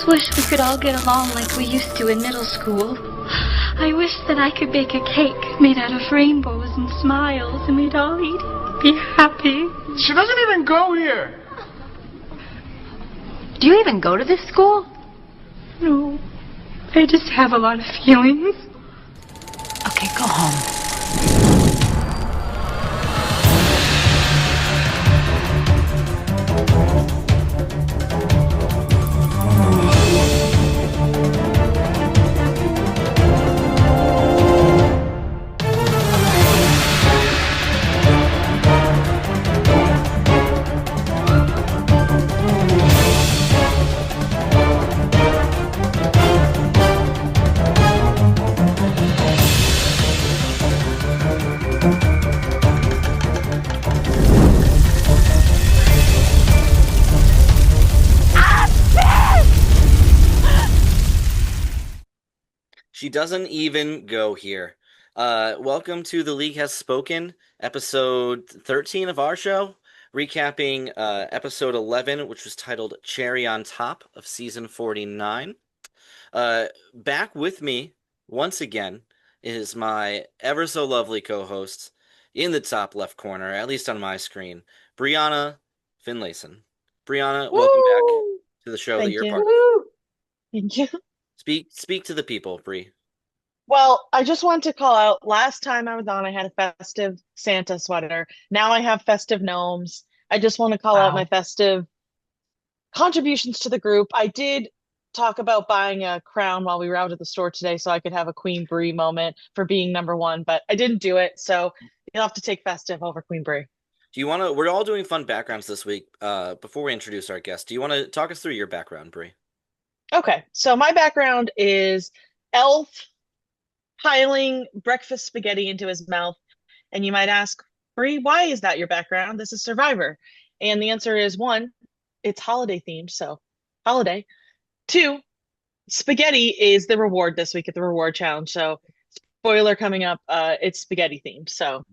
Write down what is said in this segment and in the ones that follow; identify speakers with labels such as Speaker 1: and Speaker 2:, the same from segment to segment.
Speaker 1: just wish we could all get along like we used to in middle school. I wish that I could bake a cake made out of rainbows and smiles, and we'd all eat it, be happy.
Speaker 2: She doesn't even go here.
Speaker 3: Do you even go to this school?
Speaker 1: No, I just have a lot of feelings.
Speaker 3: Okay, go home.
Speaker 4: She doesn't even go here. Welcome to The League Has Spoken, episode 13 of our show, recapping episode 11, which was titled Cherry on Top of season 49. Back with me, once again, is my ever so lovely co-host in the top left corner, at least on my screen, Brianna Finlayson. Brianna, welcome back to the show that you're part of.
Speaker 5: Thank you.
Speaker 4: Speak to the people, Bree.
Speaker 5: Well, I just want to call out, last time I was on, I had a festive Santa sweater. Now I have festive gnomes. I just want to call out my festive contributions to the group. I did talk about buying a crown while we were out at the store today so I could have a Queen Bree moment for being number one, but I didn't do it, so you'll have to take festive over Queen Bree.
Speaker 4: Do you want to? We're all doing fun backgrounds this week. Before we introduce our guest, do you want to talk us through your background, Bree?
Speaker 5: Okay, so my background is Elf piling breakfast spaghetti into his mouth. And you might ask, Bree, why is that your background? This is Survivor. And the answer is one, it's holiday themed, so holiday. Two, spaghetti is the reward this week at the reward challenge. So spoiler coming up, it's spaghetti themed. So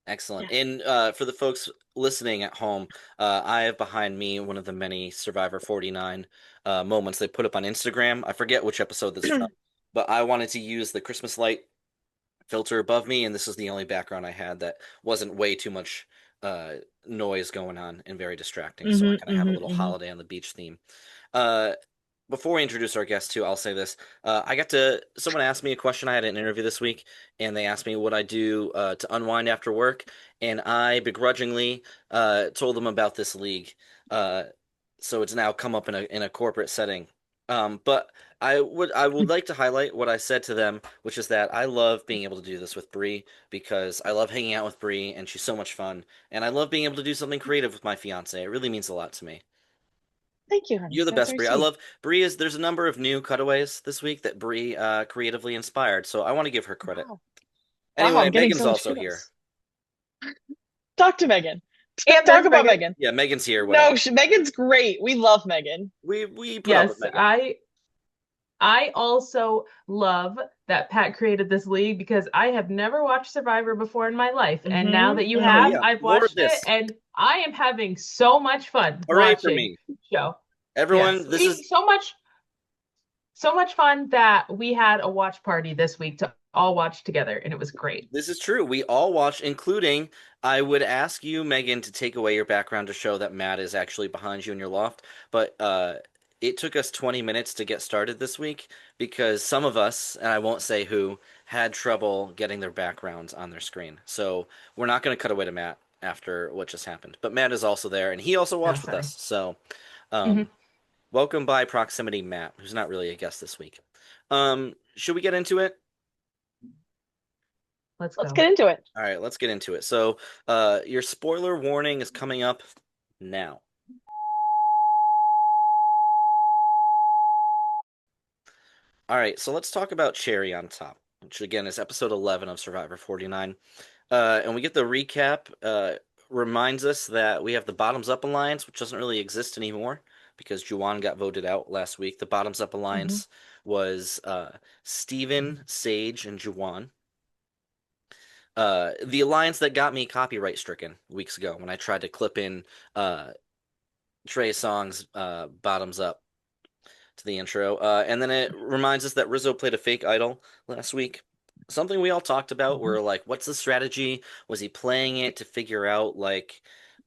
Speaker 4: excellent. And for the folks listening at home, I have behind me one of the many Survivor 49 moments they put up on Instagram. I forget which episode this is from, but I wanted to use the Christmas light filter above me, and this is the only background I had that wasn't way too much noise going on and very distracting. So I kind of have a little holiday on the beach theme. Before we introduce our guest too, I'll say this. Someone asked me a question. I had an interview this week, and they asked me what I do to unwind after work, and I begrudgingly told them about this league. So it's now come up in a corporate setting. But I would like to highlight what I said to them, which is that I love being able to do this with Bree because I love hanging out with Bree, and she's so much fun, and I love being able to do something creative with my fiance. It really means a lot to me.
Speaker 5: thank you, honey.
Speaker 4: You're the
Speaker 5: That's
Speaker 4: best, Bree.
Speaker 5: very
Speaker 4: I
Speaker 5: sweet.
Speaker 4: love Bree. There's a number of new cutaways this week that Bree creatively inspired, so I want to give her credit.
Speaker 5: Wow.
Speaker 4: Anyway,
Speaker 5: I'm getting
Speaker 4: Megan's
Speaker 5: so much
Speaker 4: also
Speaker 5: kudos.
Speaker 4: here.
Speaker 5: Talk to Megan.
Speaker 6: And
Speaker 5: Talk
Speaker 6: there's
Speaker 5: about
Speaker 6: Megan.
Speaker 5: Megan.
Speaker 4: Yeah, Megan's here.
Speaker 5: No,
Speaker 4: Whatever.
Speaker 5: Megan's great. We love Megan.
Speaker 4: We put up
Speaker 6: Yes,
Speaker 4: with Megan.
Speaker 6: I also love that Pat created this league because I have never watched Survivor before in my life. And now that you have,
Speaker 4: yeah.
Speaker 6: I've
Speaker 4: More of
Speaker 6: watched
Speaker 4: this.
Speaker 6: it and I am having so much fun
Speaker 4: Hooray for
Speaker 6: watching
Speaker 4: me.
Speaker 6: the show.
Speaker 4: Everyone,
Speaker 6: Yes.
Speaker 4: this is
Speaker 6: so much fun that we had a watch party this week to all watch together, and it was great.
Speaker 4: This is true. We all watched, including, I would ask you, Megan, to take away your background to show that Matt is actually behind you in your loft. But it took us 20 minutes to get started this week because some of us, and I won't say who, had trouble getting their backgrounds on their screen. So we're not going to cut away to Matt after what just happened. But Matt is also there, and he also watched with us. So welcome by proximity, Matt, who's not really a guest this week. Should we get into it?
Speaker 6: Let's
Speaker 5: get into it.
Speaker 4: All right, let's get into it. So, your spoiler warning is coming up now. All right, so let's talk about Cherry on Top, which again is episode 11 of Survivor 49. And we get the recap, reminds us that we have the Bottoms Up Alliance, which doesn't really exist anymore because Juwan got voted out last week. The Bottoms Up Alliance was Steven, Sage, and Juwan. The alliance that got me copyright stricken weeks ago when I tried to clip in Trey Songz Bottoms Up. to the intro. And then it reminds us that Rizzo played a fake idol last week. Something we all talked about. We're like, what's the strategy? Was he playing it to figure out like,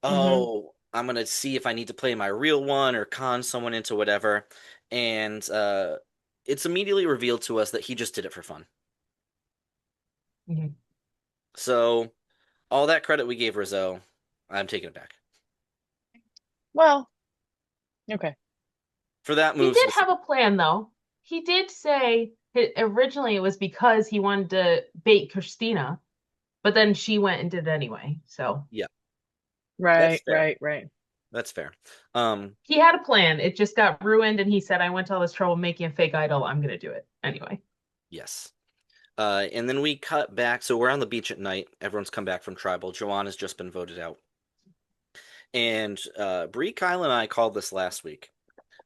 Speaker 4: oh, I'm gonna see if I need to play my real one or con someone into whatever. And it's immediately revealed to us that he just did it for fun.
Speaker 6: Mhm.
Speaker 4: So all that credit we gave Rizzo, I'm taking it back.
Speaker 5: Well, okay.
Speaker 4: For that
Speaker 6: He
Speaker 4: move,
Speaker 6: did have a plan, though. He did say originally it was because he wanted to bait Christina, but then she went and did it anyway. So
Speaker 4: yeah, that's
Speaker 5: Right,
Speaker 4: fair.
Speaker 5: right.
Speaker 4: That's fair.
Speaker 6: he had a plan. It just got ruined, and he said, "I went to all this trouble making a fake idol. I'm gonna do it anyway."
Speaker 4: Yes. And then we cut back. So we're on the beach at night. Everyone's come back from tribal. Joanne has just been voted out. And Bree, Kyle, and I called this last week.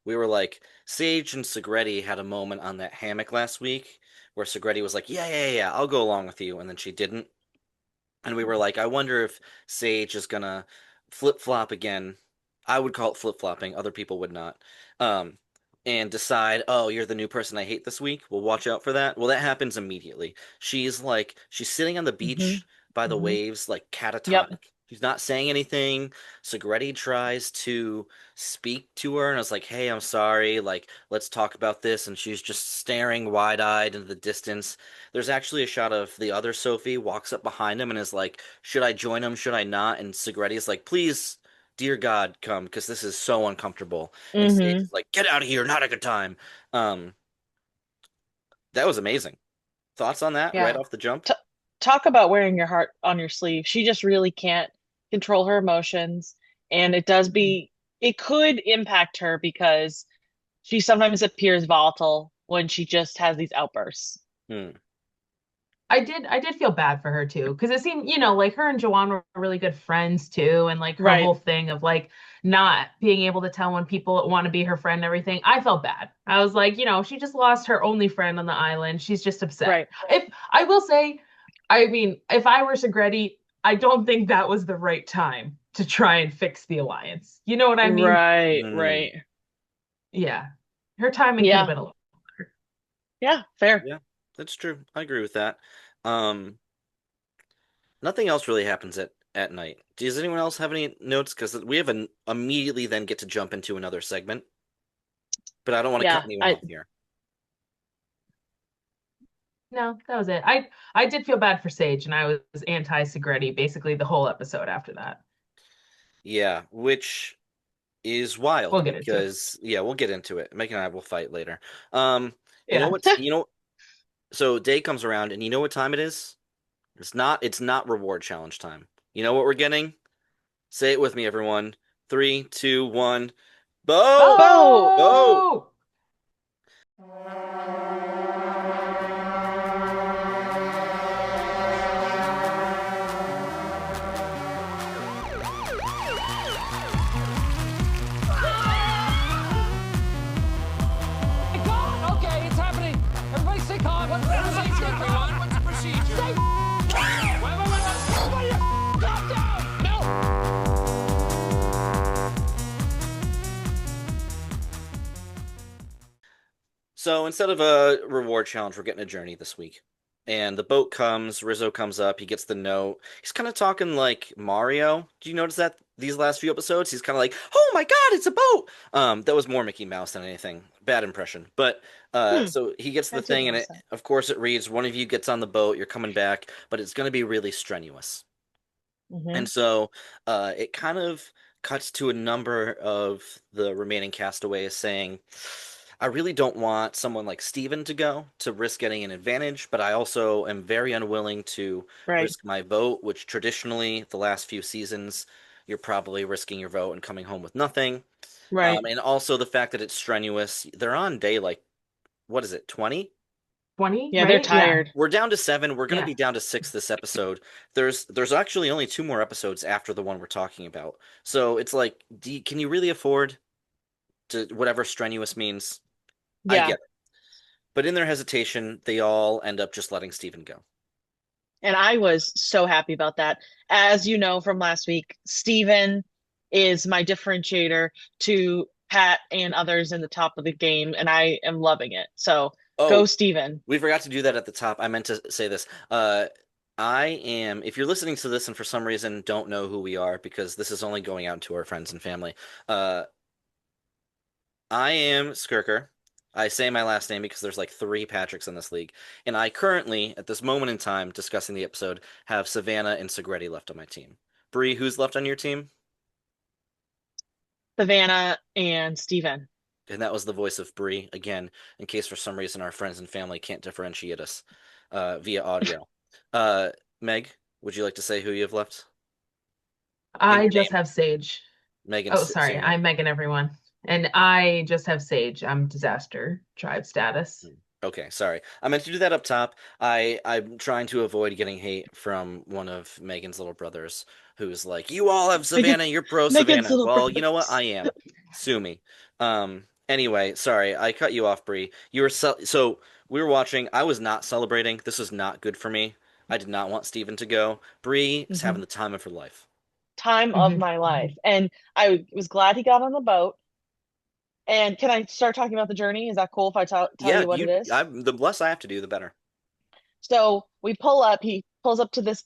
Speaker 4: We were like, Sage and Segretti had a moment on that hammock last week where Segretti was like, yeah, I'll go along with you. And then she didn't. And we were like, I wonder if Sage is gonna flip-flop again. I would call it flip-flopping. Other people would not. Um, and decide, oh, you're the new person I hate this week. Well, watch out for that. Well, that happens immediately. She's sitting on the beach by the waves, like
Speaker 5: Yep.
Speaker 4: catatonic. She's not saying anything. Segretti tries to speak to her, and I was like, hey, I'm sorry. Like, let's talk about this. And she's just staring wide-eyed into the distance. There's actually a shot of the other Sophie walks up behind him and is like, should I join him? Should I not? And Segretti's like, please, dear God, come, because this is so uncomfortable. And Sage is like, get out of here, not a good time. Um, that was amazing. Thoughts on that right
Speaker 5: Yeah.
Speaker 4: off the jump?
Speaker 5: Talk about wearing your heart on your sleeve. She just really can't control her emotions. And it could impact her because she sometimes appears volatile when she just has these outbursts.
Speaker 4: Hmm.
Speaker 6: I did feel bad for her too, because it seemed, like her and Joanne were really good friends too, and like her
Speaker 5: Right.
Speaker 6: whole thing of like not being able to tell when people want to be her friend and everything. I felt bad. I was like, she just lost her only friend on the island. She's just upset.
Speaker 5: Right.
Speaker 6: If I will say, I mean, if I were Segretti, I don't think that was the right time to try and fix the alliance. You know what I mean?
Speaker 5: Right,
Speaker 4: Hmm.
Speaker 5: right.
Speaker 6: Yeah. Her timing could have been a little better.
Speaker 5: Yeah, fair.
Speaker 4: Yeah, that's true. I agree with that. Nothing else really happens at night. Does anyone else have any notes? Because we have immediately then get to jump into another segment, but I don't want to cut anyone off here.
Speaker 6: No, that was it. I did feel bad for Sage, and I was anti Segretti basically the whole episode after that.
Speaker 4: Yeah, which is wild
Speaker 6: We'll get into it.
Speaker 4: because we'll get into it. Mike and I will fight later. You
Speaker 6: Yeah.
Speaker 4: know what? So day comes around, and you know what time it is? It's not reward challenge time. You know what we're getting? Say it with me, everyone. 3, 2, 1. Bo!
Speaker 5: Bo!
Speaker 4: Bo!
Speaker 7: Okay, it's happening. Everybody stay calm. What's the procedure, everyone? What's the procedure? Wait. Everybody calm down. No.
Speaker 4: So instead of a reward challenge, we're getting a journey this week. And the boat comes, Rizzo comes up, he gets the note. He's kind of talking like Mario. Do you notice that these last few episodes? He's kind of like, oh my God, it's a boat! That was more Mickey Mouse than anything. Bad impression. But so he gets the thing, and of course it reads, one of you gets on the boat, you're coming back, but it's going to be really strenuous. And so it kind of cuts to a number of the remaining castaways saying, I really don't want someone like Steven to go to risk getting an advantage, but I also am very unwilling to risk my vote, which traditionally the last few seasons you're probably risking your vote and coming home with nothing.
Speaker 5: Right.
Speaker 4: And also the fact that it's strenuous. They're on day like, what is it, 20?
Speaker 6: 20?
Speaker 5: Yeah,
Speaker 6: right?
Speaker 5: they're tired.
Speaker 4: We're down to 7. We're going to be down to 6 this episode. There's actually only 2 more episodes after the one we're talking about. So it's like, can you really afford to whatever strenuous means?
Speaker 5: Yeah.
Speaker 4: I get it. But in their hesitation, they all end up just letting Steven go.
Speaker 5: And I was so happy about that. As you know from last week, Steven is my differentiator to Pat and others in the top of the game, and I am loving it. So go,
Speaker 4: Oh,
Speaker 5: Steven.
Speaker 4: we forgot to do that at the top. I meant to say this. I am, if you're listening to this and for some reason don't know who we are, because this is only going out to our friends and family, I am Skirker. I say my last name because there's like 3 Patricks in this league. And I currently, at this moment in time, discussing the episode, have Savannah and Segretti left on my team. Bree, who's left on your team?
Speaker 5: Savannah and Steven.
Speaker 4: And that was the voice of Bree, again, in case for some reason our friends and family can't differentiate us via audio. Meg, would you like to say who you have left?
Speaker 6: I just have Sage.
Speaker 4: Megan.
Speaker 6: Oh, sorry. I'm Megan, everyone. And I just have Sage. I'm disaster tribe status.
Speaker 4: Okay, sorry. I meant to do that up top. I'm trying to avoid getting hate from one of Megan's little brothers who's like, "You all have Savannah, you're pro
Speaker 5: Megan's
Speaker 4: Savannah." Well,
Speaker 5: little
Speaker 4: you know what? I am. Sue me. Anyway, sorry, I cut you off, Bree. You were so we were watching. I was not celebrating. This was not good for me. I did not want Steven to go. Bree is having the time of her life.
Speaker 5: Time of my life. And I was glad he got on the boat. And can I start talking about the journey? Is that cool if I tell you what it is?
Speaker 4: The less I have to do, the better.
Speaker 5: So we pull up, he pulls up to this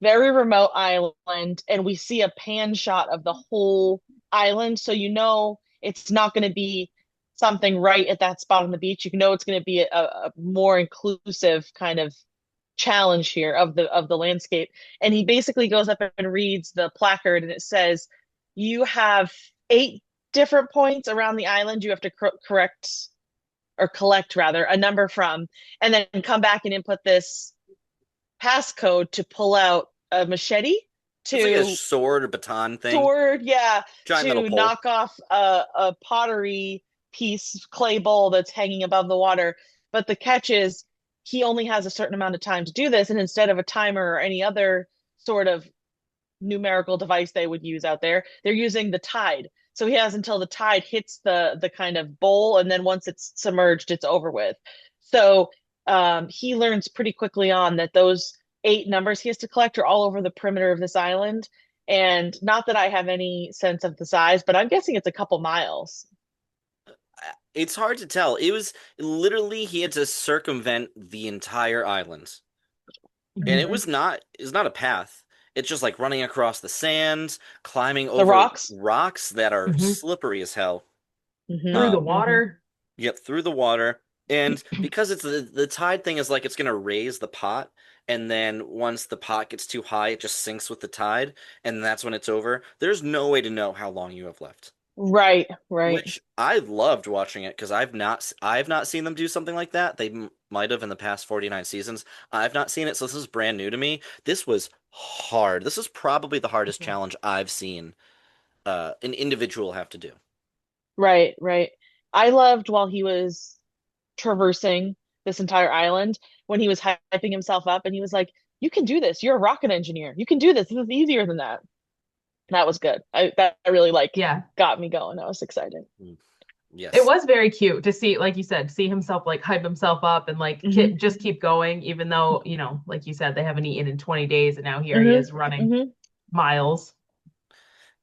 Speaker 5: very remote island, and we see a pan shot of the whole island. So you know it's not going to be something right at that spot on the beach. You know it's going to be a more inclusive kind of challenge here of the landscape. And he basically goes up and reads the placard, and it says, you have 8 different points around the island you have to collect rather a number from, and then come back and input this passcode to pull out a machete to
Speaker 4: it's like a sword or baton thing.
Speaker 5: Yeah,
Speaker 4: giant
Speaker 5: to knock off a pottery piece, clay bowl that's hanging above the water. But the catch is he only has a certain amount of time to do this, and instead of a timer or any other sort of numerical device they would use out there, they're using the tide. So he has until the tide hits the kind of bowl, and then once it's submerged, it's over with. So he learns pretty quickly on that those 8 numbers he has to collect are all over the perimeter of this island. And not that I have any sense of the size, but I'm guessing it's a couple miles.
Speaker 4: It's hard to tell. It was literally he had to circumvent the entire island. And it's not a path. It's just like running across the sands, climbing over rocks that are slippery as hell.
Speaker 6: Through the water.
Speaker 4: Yep, through the water. And because it's the tide thing is like it's going to raise the pot, and then once the pot gets too high, it just sinks with the tide, and that's when it's over. There's no way to know how long you have left.
Speaker 5: Right.
Speaker 4: Which I loved watching it because I've not seen them do something like that. They might have in the past 49 seasons. I've not seen it, so this is brand new to me. This was hard. This is probably the hardest challenge I've seen an individual have to do.
Speaker 5: Right. I loved while he was traversing this entire island when he was hyping himself up, and he was like, "You can do this. You're a rocket engineer. You can do this. This is easier than that." That was good. That really got me going. I was excited.
Speaker 4: Yes.
Speaker 6: It was very cute to see, like you said, see himself like hype himself up and like just keep going, even though, you know, like you said, they haven't eaten in 20 days and now here he is running miles.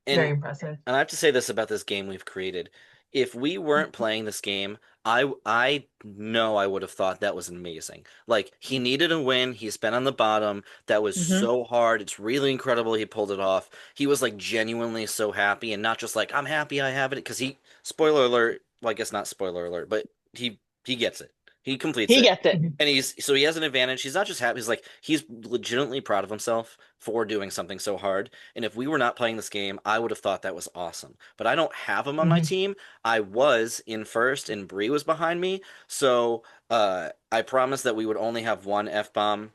Speaker 6: Very impressive.
Speaker 4: And I have to say this about this game we've created. If we weren't playing this game, I know I would have thought that was amazing. Like, he needed a win. He's been on the bottom. That was so hard. It's really incredible he pulled it off. He was like genuinely so happy, and not just like, I'm happy I have it, because spoiler alert, well, I guess not spoiler alert, but he gets it. He completes it.
Speaker 5: He gets it.
Speaker 4: And he has an advantage. He's not just happy, he's legitimately proud of himself for doing something so hard. And if we were not playing this game, I would have thought that was awesome. But I don't have him on my team. I was in first and Bree was behind me. So I promised that we would only have 1 F-bomb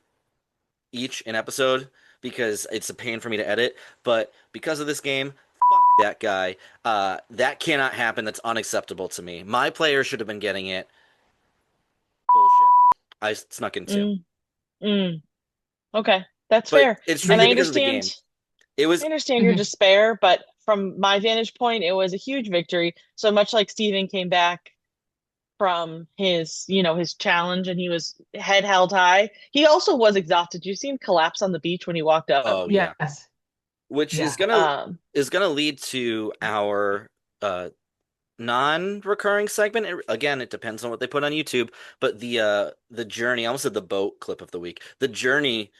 Speaker 4: each an episode because it's a pain for me to edit. But because of this game, fuck that guy. That cannot happen. That's unacceptable to me. My player should have been getting it. Bullshit. I snuck in 2.
Speaker 5: Okay, that's fair.
Speaker 4: It's
Speaker 5: and I
Speaker 4: because of the game.
Speaker 5: I understand your despair, but from my vantage point, it was a huge victory. So much like Steven came back from his challenge and he was head held high. He also was exhausted. You see him collapse on the beach when he walked up.
Speaker 4: Oh yeah. Yes. Which is gonna lead to our non-recurring segment. Again, it depends on what they put on YouTube, but the journey, I almost said the boat clip of the week, the journey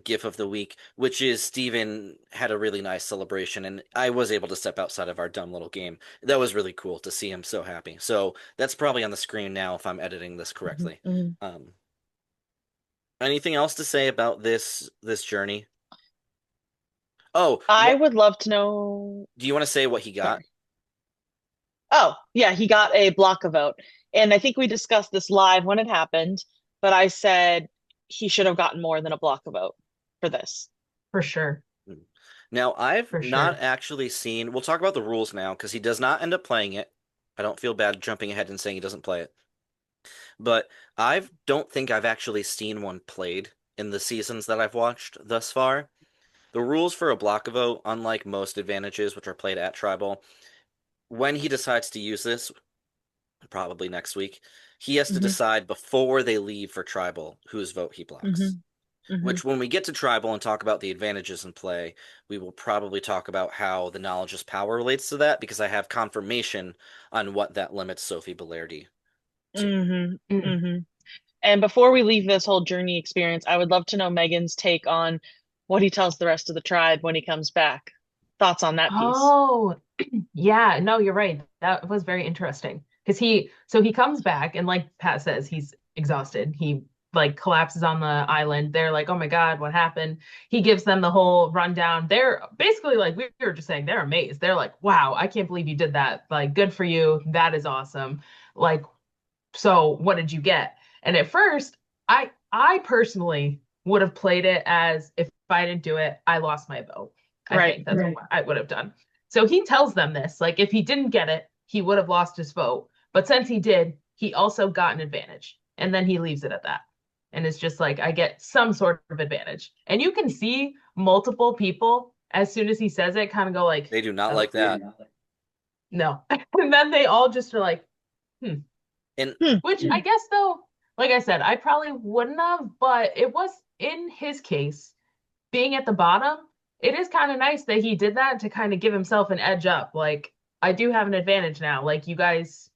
Speaker 4: gif of the week, which is Steven had a really nice celebration, and I was able to step outside of our dumb little game. That was really cool to see him so happy. So that's probably on the screen now if I'm editing this correctly. Anything else to say about this journey? Oh,
Speaker 5: I would love to know.
Speaker 4: do you want to say what he got?
Speaker 5: Sorry. Oh, yeah, he got a block a vote. And I think we discussed this live when it happened, but I said he should have gotten more than a block a vote for this.
Speaker 6: For sure.
Speaker 4: Now, I've
Speaker 6: For
Speaker 4: not
Speaker 6: sure.
Speaker 4: actually seen, we'll talk about the rules now because he does not end up playing it. I don't feel bad jumping ahead and saying he doesn't play it. But I don't think I've actually seen one played in the seasons that I've watched thus far. The rules for a block a vote, unlike most advantages, which are played at Tribal, when he decides to use this, probably next week, he has to decide before they leave for Tribal whose vote he blocks. Which, when we get to Tribal and talk about the advantages in play, we will probably talk about how the knowledge is power relates to that, because I have confirmation on what that limits Sophie Belardi to.
Speaker 5: And before we leave this whole journey experience, I would love to know Megan's take on what he tells the rest of the tribe when he comes back. Thoughts on that piece?
Speaker 6: Oh, yeah, no, you're right. That was very interesting. Because he comes back and like Pat says, he's exhausted. He like collapses on the island. They're like, oh my God, what happened? He gives them the whole rundown. They're basically like we were just saying, they're amazed. They're like, wow, I can't believe you did that. Like, good for you. That is awesome. Like, so what did you get? And at first, I personally would have played it as if I didn't do it, I lost my vote. I think that's what I would have done. So he tells them this, like if he didn't get it, he would have lost his vote. But since he did, he also got an advantage. And then he leaves it at that. And it's just like, I get some sort of advantage. And you can see multiple people, as soon as he says it, kind of go like,
Speaker 4: They do not like that.
Speaker 6: No. And then they all just are like,
Speaker 4: And
Speaker 6: which I guess though, like I said, I probably wouldn't have, but it was in his case, being at the bottom, it is kind of nice that he did that to kind of give himself an edge up. Like, I do have an advantage now. Like, you guys,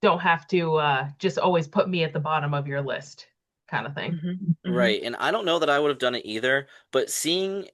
Speaker 6: don't have to just always put me at the bottom of your list kind of thing.
Speaker 4: Right. And I don't know that I would have done it either, but seeing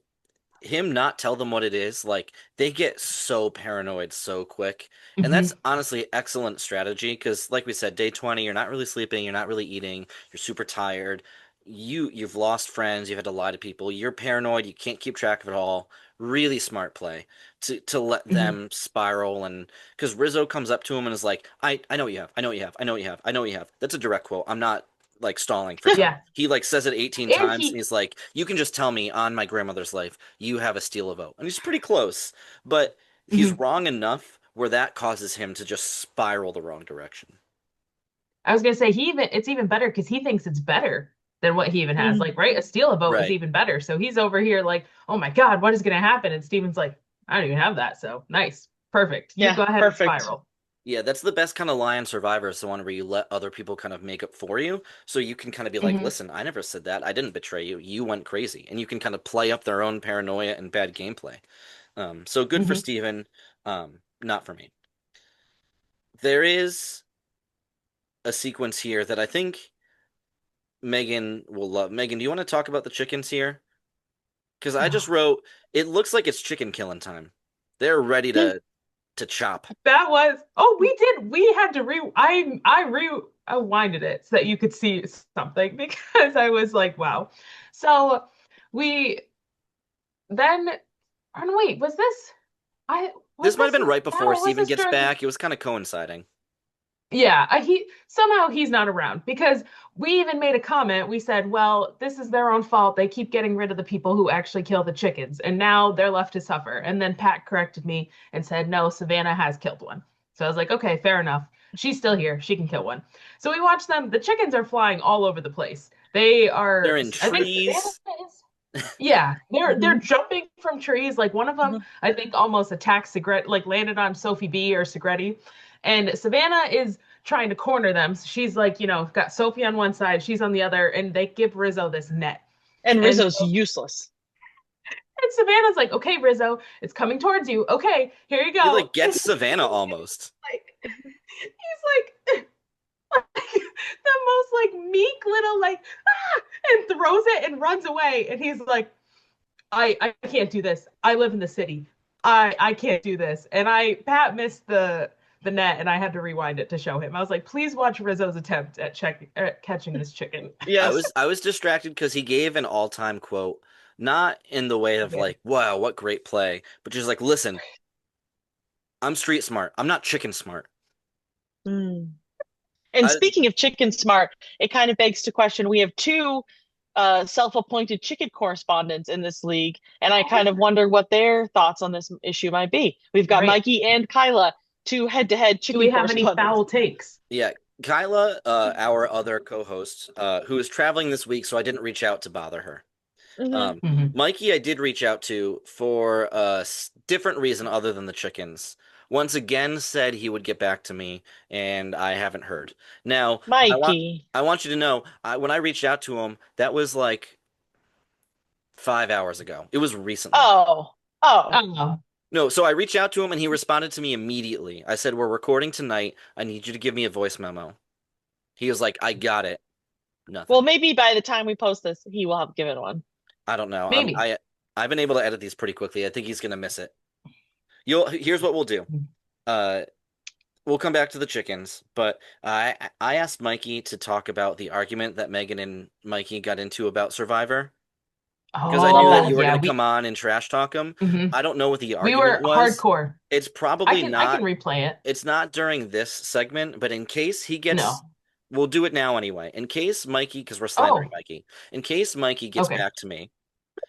Speaker 4: him not tell them what it is, like they get so paranoid so quick. And that's honestly excellent strategy because like we said, day 20, you're not really sleeping, you're not really eating, you're super tired. You've lost friends, you've had to lie to people, you're paranoid, you can't keep track of it all. Really smart play to let them spiral. And because Rizzo comes up to him and is like, I know what you have, I know what you have, I know what you have, I know what you have. That's a direct quote. I'm not like stalling for time.
Speaker 6: Yeah.
Speaker 4: He like says it 18 times and he's like, you can just tell me on my grandmother's life you have a steal a vote. And he's pretty close, but he's wrong enough where that causes him to just spiral the wrong direction.
Speaker 6: I was gonna say it's even better because he thinks it's better than what he even has. Like, right, a steal a vote is even better. So he's over here like, oh my God, what is gonna happen? And Steven's like, I don't even have that. So nice, perfect. You go ahead and spiral.
Speaker 4: Yeah, that's the best kind of lie on Survivor, is the one where you let other people kind of make up for you. So you can kind of be like, listen, I never said that. I didn't betray you. You went crazy. And you can kind of play up their own paranoia and bad gameplay. So good for Steven, not for me. There is a sequence here that I think Megan will love. Megan, do you want to talk about the chickens here? Because I just wrote, it looks like it's chicken killing time. They're ready to chop.
Speaker 6: That was we had to I rewinded it so that you could see something because I was like, wow. So we then wait, was this
Speaker 4: this might have been right before Steven gets back. It was kind of coinciding.
Speaker 6: Yeah, he's not around because we even made a comment. We said, well, this is their own fault. They keep getting rid of the people who actually kill the chickens, and now they're left to suffer. And then Pat corrected me and said, no, Savannah has killed one. So I was like, okay, fair enough. She's still here. She can kill one. So we watched them. The chickens are flying all over the place. They're
Speaker 4: in trees.
Speaker 6: Yeah, they're jumping from trees. Like one of them, I think, almost attacked Segretti, like landed on Sophie B or Segretti. And Savannah is trying to corner them. So she's like, got Sophie on one side, she's on the other, and they give Rizzo this net.
Speaker 5: And Rizzo's useless.
Speaker 6: And Savannah's like, okay, Rizzo, it's coming towards you. Okay, here you
Speaker 4: He
Speaker 6: go.
Speaker 4: like gets Savannah almost.
Speaker 6: He's like the most like meek little like and throws it and runs away. And he's like, I can't do this. I live in the city. I can't do this. And Pat missed the net and I had to rewind it to show him. I was like, please watch Rizzo's attempt at catching this chicken.
Speaker 5: Yes.
Speaker 4: I was distracted because he gave an all-time quote, not in the way of like, wow, what great play, but just like, listen, I'm street smart. I'm not chicken smart.
Speaker 5: Mm. And speaking of chicken smart, it kind of begs to question, we have two self-appointed chicken correspondents in this league, and I kind of wonder what their thoughts on this issue might be. We've got Mikey and Kyla, two head-to-head chicken correspondents.
Speaker 6: Do we have any foul takes?
Speaker 4: Yeah, Kyla, our other co-host, who is traveling this week, so I didn't reach out to bother her. Mikey, I did reach out to for a different reason other than the chickens. Once again said he would get back to me, and I haven't heard. Now,
Speaker 5: Mikey,
Speaker 4: I want you to know, when I reached out to him, that was like 5 hours ago. It was recently.
Speaker 5: Oh.
Speaker 4: No, so I reached out to him, and he responded to me immediately. I said, we're recording tonight. I need you to give me a voice memo. He was like, I got it. Nothing.
Speaker 5: Well, maybe by the time we post this, he will have given one.
Speaker 4: I don't know.
Speaker 6: Maybe.
Speaker 4: I've been able to edit these pretty quickly. I think he's gonna miss it. Here's what we'll do. We'll come back to the chickens, but I asked Mikey to talk about the argument that Megan and Mikey got into about Survivor. Because I knew that you were going to come on and trash talk him. I don't know what the argument was.
Speaker 6: We were hardcore.
Speaker 4: It's probably not.
Speaker 6: I can replay it.
Speaker 4: It's not during this segment, but in case he gets... No. We'll do it now anyway. In case Mikey, because we're slandering Mikey. In case Mikey gets back to me,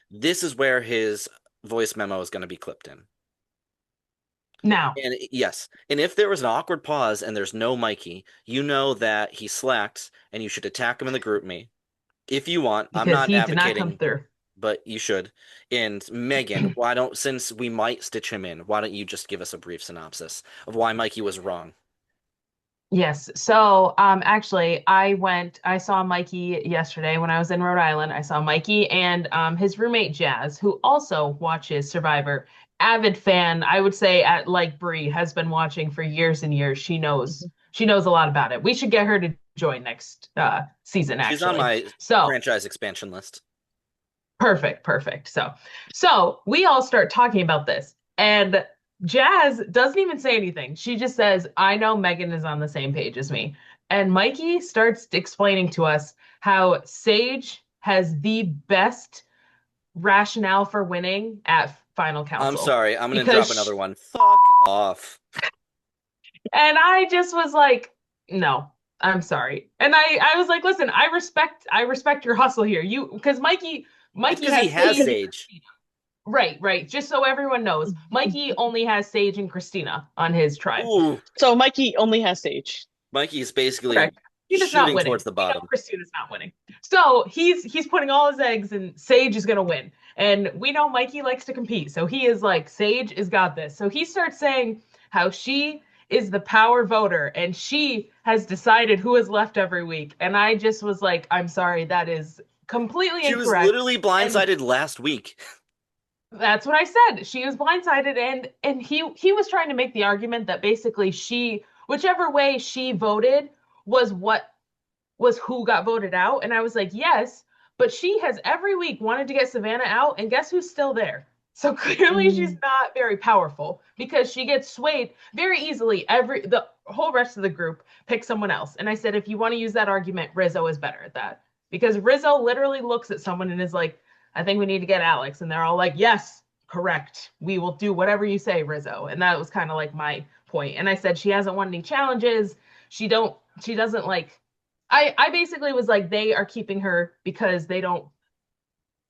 Speaker 4: this is where his voice memo is going to be clipped in.
Speaker 6: Now.
Speaker 4: And yes. And if there was an awkward pause and there's no Mikey, you know that he slacked and you should attack him in the group me. If you want.
Speaker 6: Because
Speaker 4: I'm not
Speaker 6: he
Speaker 4: advocating.
Speaker 6: Did not come through.
Speaker 4: But you should. And Megan, since we might stitch him in, why don't you just give us a brief synopsis of why Mikey was wrong?
Speaker 6: Yes. So, actually, I saw Mikey yesterday when I was in Rhode Island. I saw Mikey and his roommate Jazz, who also watches Survivor. Avid fan, I would say, at like Bree, has been watching for years and years. She knows a lot about it. We should get her to join next season. Actually,
Speaker 4: she's on my franchise expansion list.
Speaker 6: Perfect. So we all start talking about this, and Jazz doesn't even say anything. She just says, I know Megan is on the same page as me. And Mikey starts explaining to us how Sage has the best rationale for winning at Final Council.
Speaker 4: I'm sorry. I'm going to drop another one. Fuck off.
Speaker 6: And I just was like, no, I'm sorry. And I was like, listen, I respect your hustle here. Because Mikey
Speaker 4: has Sage.
Speaker 6: Right. Just so everyone knows, Mikey only has Sage and Christina on his tribe.
Speaker 4: Ooh.
Speaker 5: So Mikey only has Sage.
Speaker 4: Mikey is basically
Speaker 6: shooting
Speaker 4: towards the bottom.
Speaker 6: Christina's not winning. So he's putting all his eggs in Sage is going to win. And we know Mikey likes to compete. So he is like, Sage has got this. So he starts saying how she is the power voter and she has decided who is left every week. And I just was like, I'm sorry, that is completely incorrect.
Speaker 4: She was literally blindsided last week.
Speaker 6: That's what I said. She was blindsided, and he was trying to make the argument that basically whichever way she voted was who got voted out. And I was like, yes, but she has every week wanted to get Savannah out, and guess who's still there? So clearly she's not very powerful because she gets swayed very easily. The whole rest of the group picks someone else. And I said, if you want to use that argument, Rizzo is better at that. Because Rizzo literally looks at someone and is like, I think we need to get Alex. And they're all like, yes, correct. We will do whatever you say, Rizzo. And that was kind of like my point. And I said, she hasn't won any challenges. She doesn't like, I basically was like, they are keeping her because they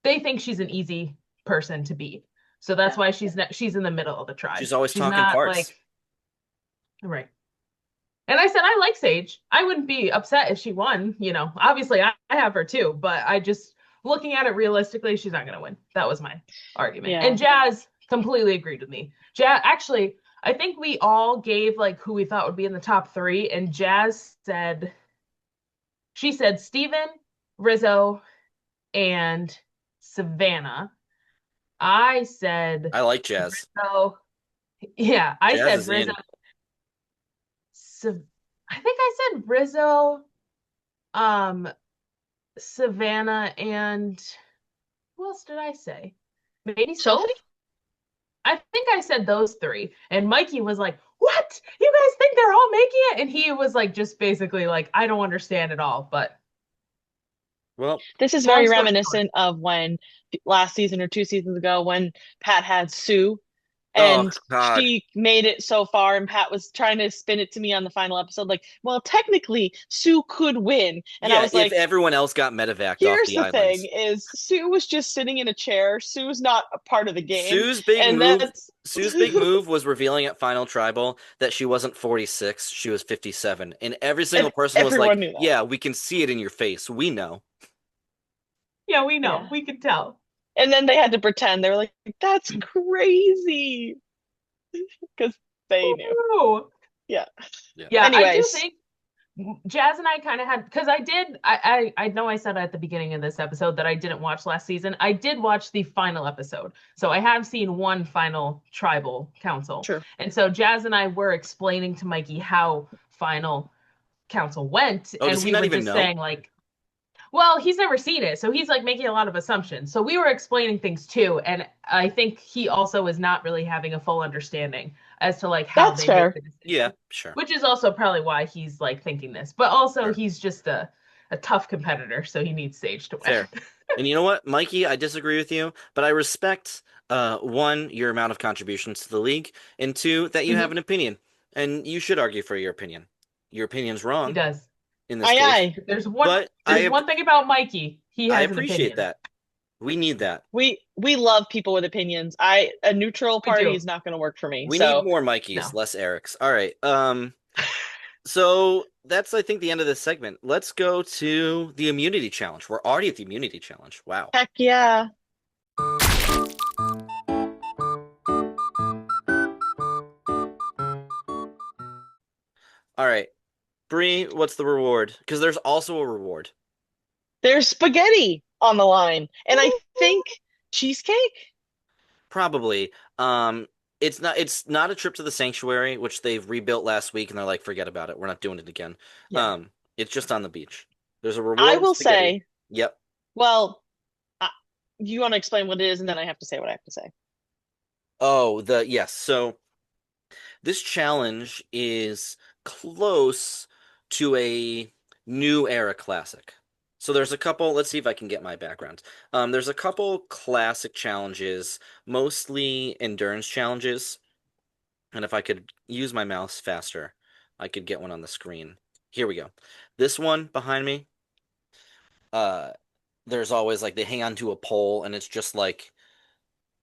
Speaker 6: think she's an easy person to beat. So that's why she's in the middle of the tribe.
Speaker 4: She's always talking parts.
Speaker 6: Right. And I said, I like Sage. I wouldn't be upset if she won. Obviously I have her too, but I just, looking at it realistically, she's not going to win. That was my argument. Yeah. And Jazz completely agreed with me. Actually, I think we all gave like who we thought would be in the top 3. And Jazz said Steven, Rizzo, and Savannah. I said
Speaker 4: I like Jazz.
Speaker 6: Rizzo. Yeah, I
Speaker 4: Jazz
Speaker 6: said
Speaker 4: is
Speaker 6: Rizzo.
Speaker 4: in.
Speaker 6: I think I said Rizzo, um, Savannah, and who else did I say? Maybe
Speaker 5: Sophie?
Speaker 6: Soph? I think I said those three. And Mikey was like, "What? You guys think they're all making it?" And he was like, just basically like, "I don't understand at all." But
Speaker 4: Well,
Speaker 5: This is
Speaker 6: long
Speaker 5: very
Speaker 6: story short,
Speaker 5: reminiscent of when last season or 2 seasons ago when Pat had Sue
Speaker 4: oh
Speaker 5: and
Speaker 4: God.
Speaker 5: she made it so far and Pat was trying to spin it to me on the final episode like, well, technically Sue could win. And I
Speaker 4: Yeah,
Speaker 5: was
Speaker 4: if
Speaker 5: like,
Speaker 4: everyone else got medevaced off
Speaker 5: here's
Speaker 4: the
Speaker 5: the thing
Speaker 4: islands.
Speaker 5: is Sue was just sitting in a chair. Sue's not a part of the game.
Speaker 4: Sue's big
Speaker 5: And
Speaker 4: move
Speaker 5: that's
Speaker 4: Sue's big move was revealing at Final Tribal that she wasn't 46, she was 57. And every single
Speaker 5: and
Speaker 4: person was like,
Speaker 5: everyone knew that.
Speaker 4: "Yeah, we can see it in your face. We know."
Speaker 6: yeah, we know,
Speaker 5: Yeah.
Speaker 6: we can tell.
Speaker 5: And then they had to pretend. They were like, that's crazy. Because they knew.
Speaker 6: Woo!
Speaker 5: Yeah.
Speaker 4: Yeah.
Speaker 6: Yeah, I do
Speaker 5: Anyways,
Speaker 6: think Jazz and I kind of had because I know I said at the beginning of this episode that I didn't watch last season. I did watch the final episode. So I have seen one final tribal council.
Speaker 5: true.
Speaker 6: And so Jazz and I were explaining to Mikey how final council went,
Speaker 4: Oh,
Speaker 6: and
Speaker 4: does he
Speaker 6: we
Speaker 4: not
Speaker 6: were
Speaker 4: even
Speaker 6: just
Speaker 4: know?
Speaker 6: saying like, well, he's never seen it, so he's like making a lot of assumptions. So we were explaining things too, and I think he also is not really having a full understanding as to like how
Speaker 5: That's
Speaker 6: they make
Speaker 5: fair.
Speaker 6: the decision.
Speaker 4: Yeah, sure.
Speaker 6: Which is also probably why he's like thinking this. But also
Speaker 4: Sure.
Speaker 6: he's just a tough competitor, so he needs Sage to win.
Speaker 4: Fair. And you know what, Mikey, I disagree with you, but I respect one, your amount of contributions to the league, and two, that you have an opinion. And you should argue for your opinion. Your opinion's
Speaker 6: He
Speaker 4: wrong
Speaker 6: does.
Speaker 4: in this
Speaker 5: Aye,
Speaker 4: case,
Speaker 5: aye.
Speaker 4: but
Speaker 6: There's one thing about Mikey. He
Speaker 4: I
Speaker 6: has an
Speaker 4: appreciate
Speaker 6: opinion.
Speaker 4: that. We need that.
Speaker 5: We love people with opinions. A neutral
Speaker 6: We
Speaker 5: party
Speaker 6: do.
Speaker 5: is not going to work for me.
Speaker 4: We need
Speaker 5: So
Speaker 4: more Mikeys,
Speaker 6: No.
Speaker 4: less Erics. All right. So that's, I think, the end of this segment. Let's go to the immunity challenge. We're already at the immunity challenge. Wow.
Speaker 5: heck yeah.
Speaker 4: All right. Bree, what's the reward? Because there's also a reward.
Speaker 5: There's spaghetti on the line. And I think cheesecake?
Speaker 4: Probably. It's not a trip to the sanctuary, which they've rebuilt last week, and they're like, forget about it. We're not doing it again.
Speaker 6: Yeah.
Speaker 4: It's just on the beach. There's a reward
Speaker 5: I
Speaker 4: of
Speaker 5: will
Speaker 4: spaghetti.
Speaker 5: say,
Speaker 4: Yep.
Speaker 5: well, you want to explain what it is, and then I have to say what I have to say.
Speaker 4: Oh, yes. So this challenge is close to a new era classic. So there's a couple, let's see if I can get my background. There's a couple classic challenges, mostly endurance challenges. And if I could use my mouse faster, I could get one on the screen. Here we go. This one behind me, there's always like they hang onto a pole and it's just like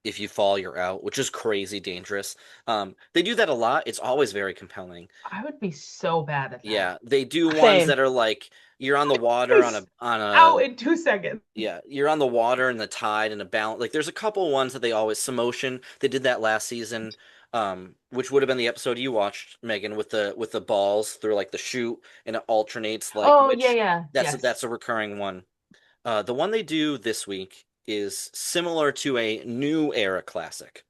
Speaker 4: if you fall, you're out, which is crazy dangerous. They do that a lot. It's always very compelling.
Speaker 6: I would be so bad at that.
Speaker 4: Yeah, they do ones
Speaker 5: Same.
Speaker 4: that are like you're on the water on a
Speaker 6: Out in 2 seconds.
Speaker 4: yeah, you're on the water and the tide and a balance. Like there's a couple ones that they always Samotion. They did that last season, which would have been the episode you watched, Megan, with the balls through like the chute and it alternates like
Speaker 6: Oh,
Speaker 4: which
Speaker 6: yeah.
Speaker 4: that's a recurring one. The one they do this week is similar to a new era classic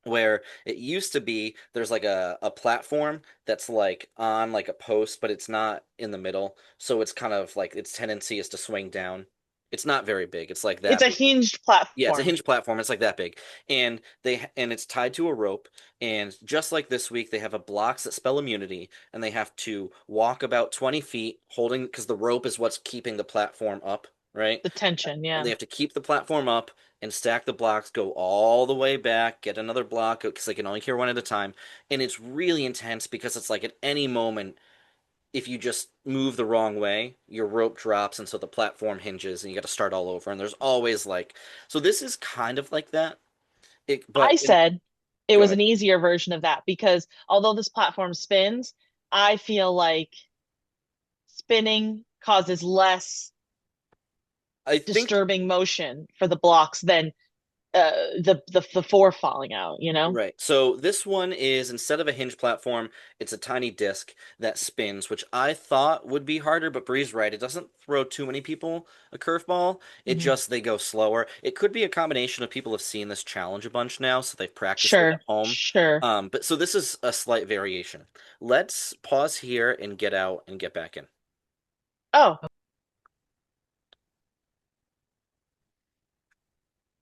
Speaker 4: where it used to be there's like a platform that's like on like a post, but it's not in the middle. So it's kind of like its tendency is to swing down. It's not very big. It's like that
Speaker 5: It's a
Speaker 4: big.
Speaker 5: hinged platform.
Speaker 4: Yeah, it's a hinged platform. It's like that big. And it's tied to a rope. And just like this week, they have a blocks that spell immunity, and they have to walk about 20 feet holding because the rope is what's keeping the platform up, right?
Speaker 5: The tension, yeah.
Speaker 4: And they have to keep the platform up and stack the blocks, go all the way back, get another block because they can only carry one at a time. And it's really intense because it's like at any moment, if you just move the wrong way, your rope drops and so the platform hinges and you got to start all over. And there's always like, so this is kind of like that.
Speaker 5: I said it
Speaker 4: Go
Speaker 5: was
Speaker 4: ahead.
Speaker 5: an easier version of that because although this platform spins, I feel like spinning causes less
Speaker 4: I think
Speaker 5: disturbing motion for the blocks than the four falling out,
Speaker 4: Right. So this one is, instead of a hinge platform, it's a tiny disc that spins, which I thought would be harder, but Bree's right. It doesn't throw too many people a curveball. It just, they go slower. It could be a combination of people have seen this challenge a bunch now, so they've practiced it at home.
Speaker 5: Sure.
Speaker 4: But so this is a slight variation. Let's pause here and get out and get back in.
Speaker 5: Oh,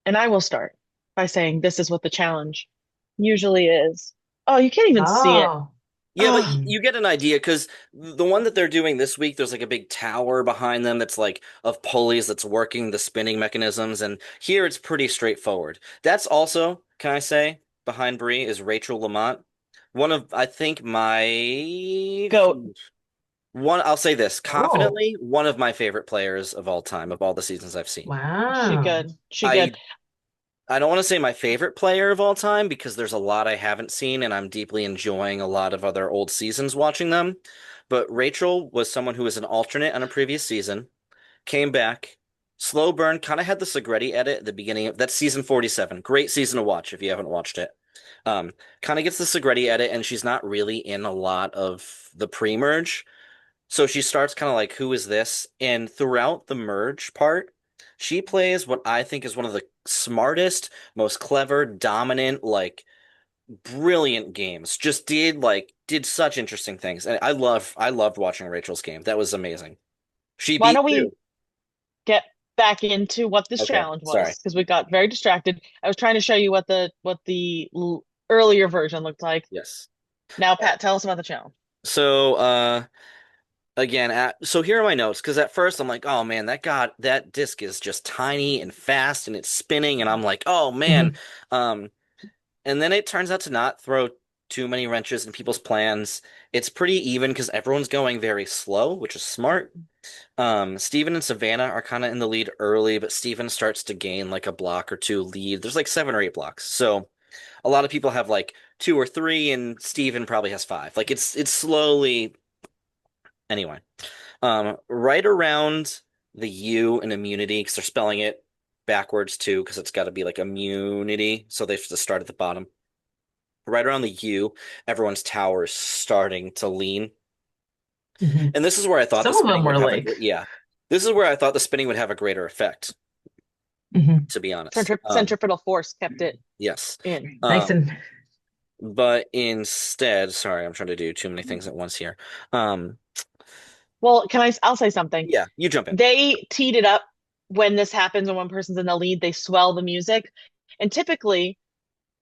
Speaker 5: and I will start by saying this is what the challenge usually is. Oh, you can't even see it.
Speaker 6: Oh.
Speaker 4: Yeah, but
Speaker 5: Oh,
Speaker 4: you get an idea because the one that they're doing this week, there's like a big tower behind them that's like of pulleys that's working the spinning mechanisms, and here it's pretty straightforward. That's also, can I say, behind Bree is Rachel Lamont. One of, I think,
Speaker 5: goat.
Speaker 4: I'll say this
Speaker 6: Oh.
Speaker 4: confidently, one of my favorite players of all time, of all the seasons I've seen.
Speaker 5: She
Speaker 6: Wow.
Speaker 5: good. She
Speaker 4: I
Speaker 5: good.
Speaker 4: I don't want to say my favorite player of all time because there's a lot I haven't seen and I'm deeply enjoying a lot of other old seasons watching them. But Rachel was someone who was an alternate on a previous season, came back, slow burn, kind of had the Segretti edit at the beginning of that's season 47. Great season to watch if you haven't watched it. Kind of gets the Segretti edit and she's not really in a lot of the pre-merge. So she starts kind of like, who is this? And throughout the merge part, she plays what I think is one of the smartest, most clever, dominant, like brilliant games. Just did such interesting things. And I loved watching Rachel's game. That was amazing. She
Speaker 5: Why
Speaker 4: beat
Speaker 5: don't we
Speaker 4: two.
Speaker 5: get back into what this
Speaker 4: Okay,
Speaker 5: challenge
Speaker 4: sorry.
Speaker 5: was? Because we got very distracted. I was trying to show you what the earlier version looked like.
Speaker 4: Yes.
Speaker 5: Now, Pat, tell us about the challenge.
Speaker 4: So again, so here are my notes because at first I'm like, oh man, that disc is just tiny and fast and it's spinning and I'm like, oh man. Um And then it turns out to not throw too many wrenches in people's plans. It's pretty even because everyone's going very slow, which is smart. Steven and Savannah are kind of in the lead early, but Steven starts to gain like a block or two lead. There's like 7 or 8 blocks. So a lot of people have like 2 or 3, and Steven probably has 5. Like it's slowly anyway. Right around the U in immunity, because they're spelling it backwards too, because it's got to be like immunity. So they have to start at the bottom. Right around the U, everyone's tower is starting to lean. And this is where I thought
Speaker 6: Some
Speaker 4: the
Speaker 6: of them
Speaker 4: spinning would
Speaker 6: were
Speaker 4: have
Speaker 6: like,
Speaker 4: yeah. This is where I thought the spinning would have a greater effect, to be honest.
Speaker 5: Centripetal force kept it
Speaker 4: Yes.
Speaker 5: in.
Speaker 6: nice and
Speaker 4: But instead, sorry, I'm trying to do too many things at once here.
Speaker 5: Well, I'll say something.
Speaker 4: Yeah, you jump in.
Speaker 5: They teed it up when this happens, when one person's in the lead, they swell the music. And typically,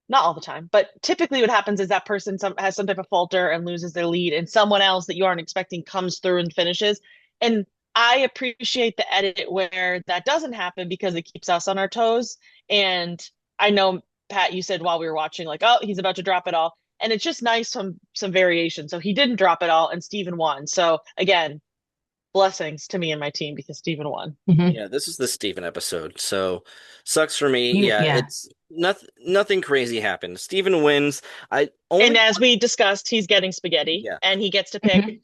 Speaker 5: not all the time, but typically what happens is that person has some type of falter and loses their lead, and someone else that you aren't expecting comes through and finishes. And I appreciate the edit where that doesn't happen because it keeps us on our toes. And I know, Pat, you said while we were watching, like, oh, he's about to drop it all. And it's just nice, some variation. So he didn't drop it all and Steven won. So again, blessings to me and my team because Steven won.
Speaker 4: Yeah, this is the Steven episode, so sucks for me. Yeah,
Speaker 6: yeah.
Speaker 4: it's nothing crazy happened. Steven wins.
Speaker 5: And as we discussed, he's getting spaghetti,
Speaker 4: Yeah.
Speaker 5: and he gets to pick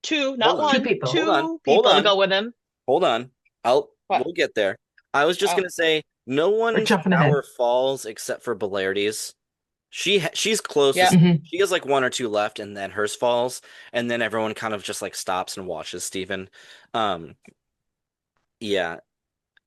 Speaker 5: two, not
Speaker 4: Hold on.
Speaker 5: one,
Speaker 6: Two people.
Speaker 5: two
Speaker 4: Hold on.
Speaker 5: people
Speaker 4: Hold
Speaker 5: to
Speaker 4: on.
Speaker 5: go with him.
Speaker 4: Hold on.
Speaker 5: What?
Speaker 4: We'll get there. I was just
Speaker 5: Oh.
Speaker 4: gonna say no
Speaker 6: We're
Speaker 4: one's
Speaker 6: jumping ahead.
Speaker 4: tower falls except for Belarity's. She's closest.
Speaker 5: Yeah.
Speaker 4: She has like 1 or 2 left, and then hers falls, and then everyone kind of just like stops and watches Steven. Yeah.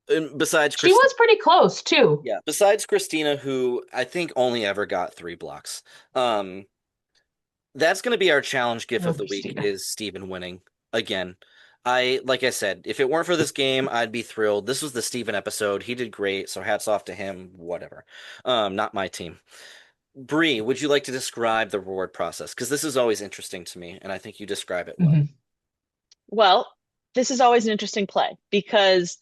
Speaker 4: And besides
Speaker 6: She was pretty close too.
Speaker 4: Yeah, besides Christina, who I think only ever got 3 blocks. That's going to be our challenge gif of the week
Speaker 6: Christina.
Speaker 4: is Steven winning again. Like I said, if it weren't for this game, I'd be thrilled. This was the Steven episode. He did great, so hats off to him. Whatever. Not my team. Bree, would you like to describe the reward process? Because this is always interesting to me, and I think you describe it well.
Speaker 5: Well, this is always an interesting play because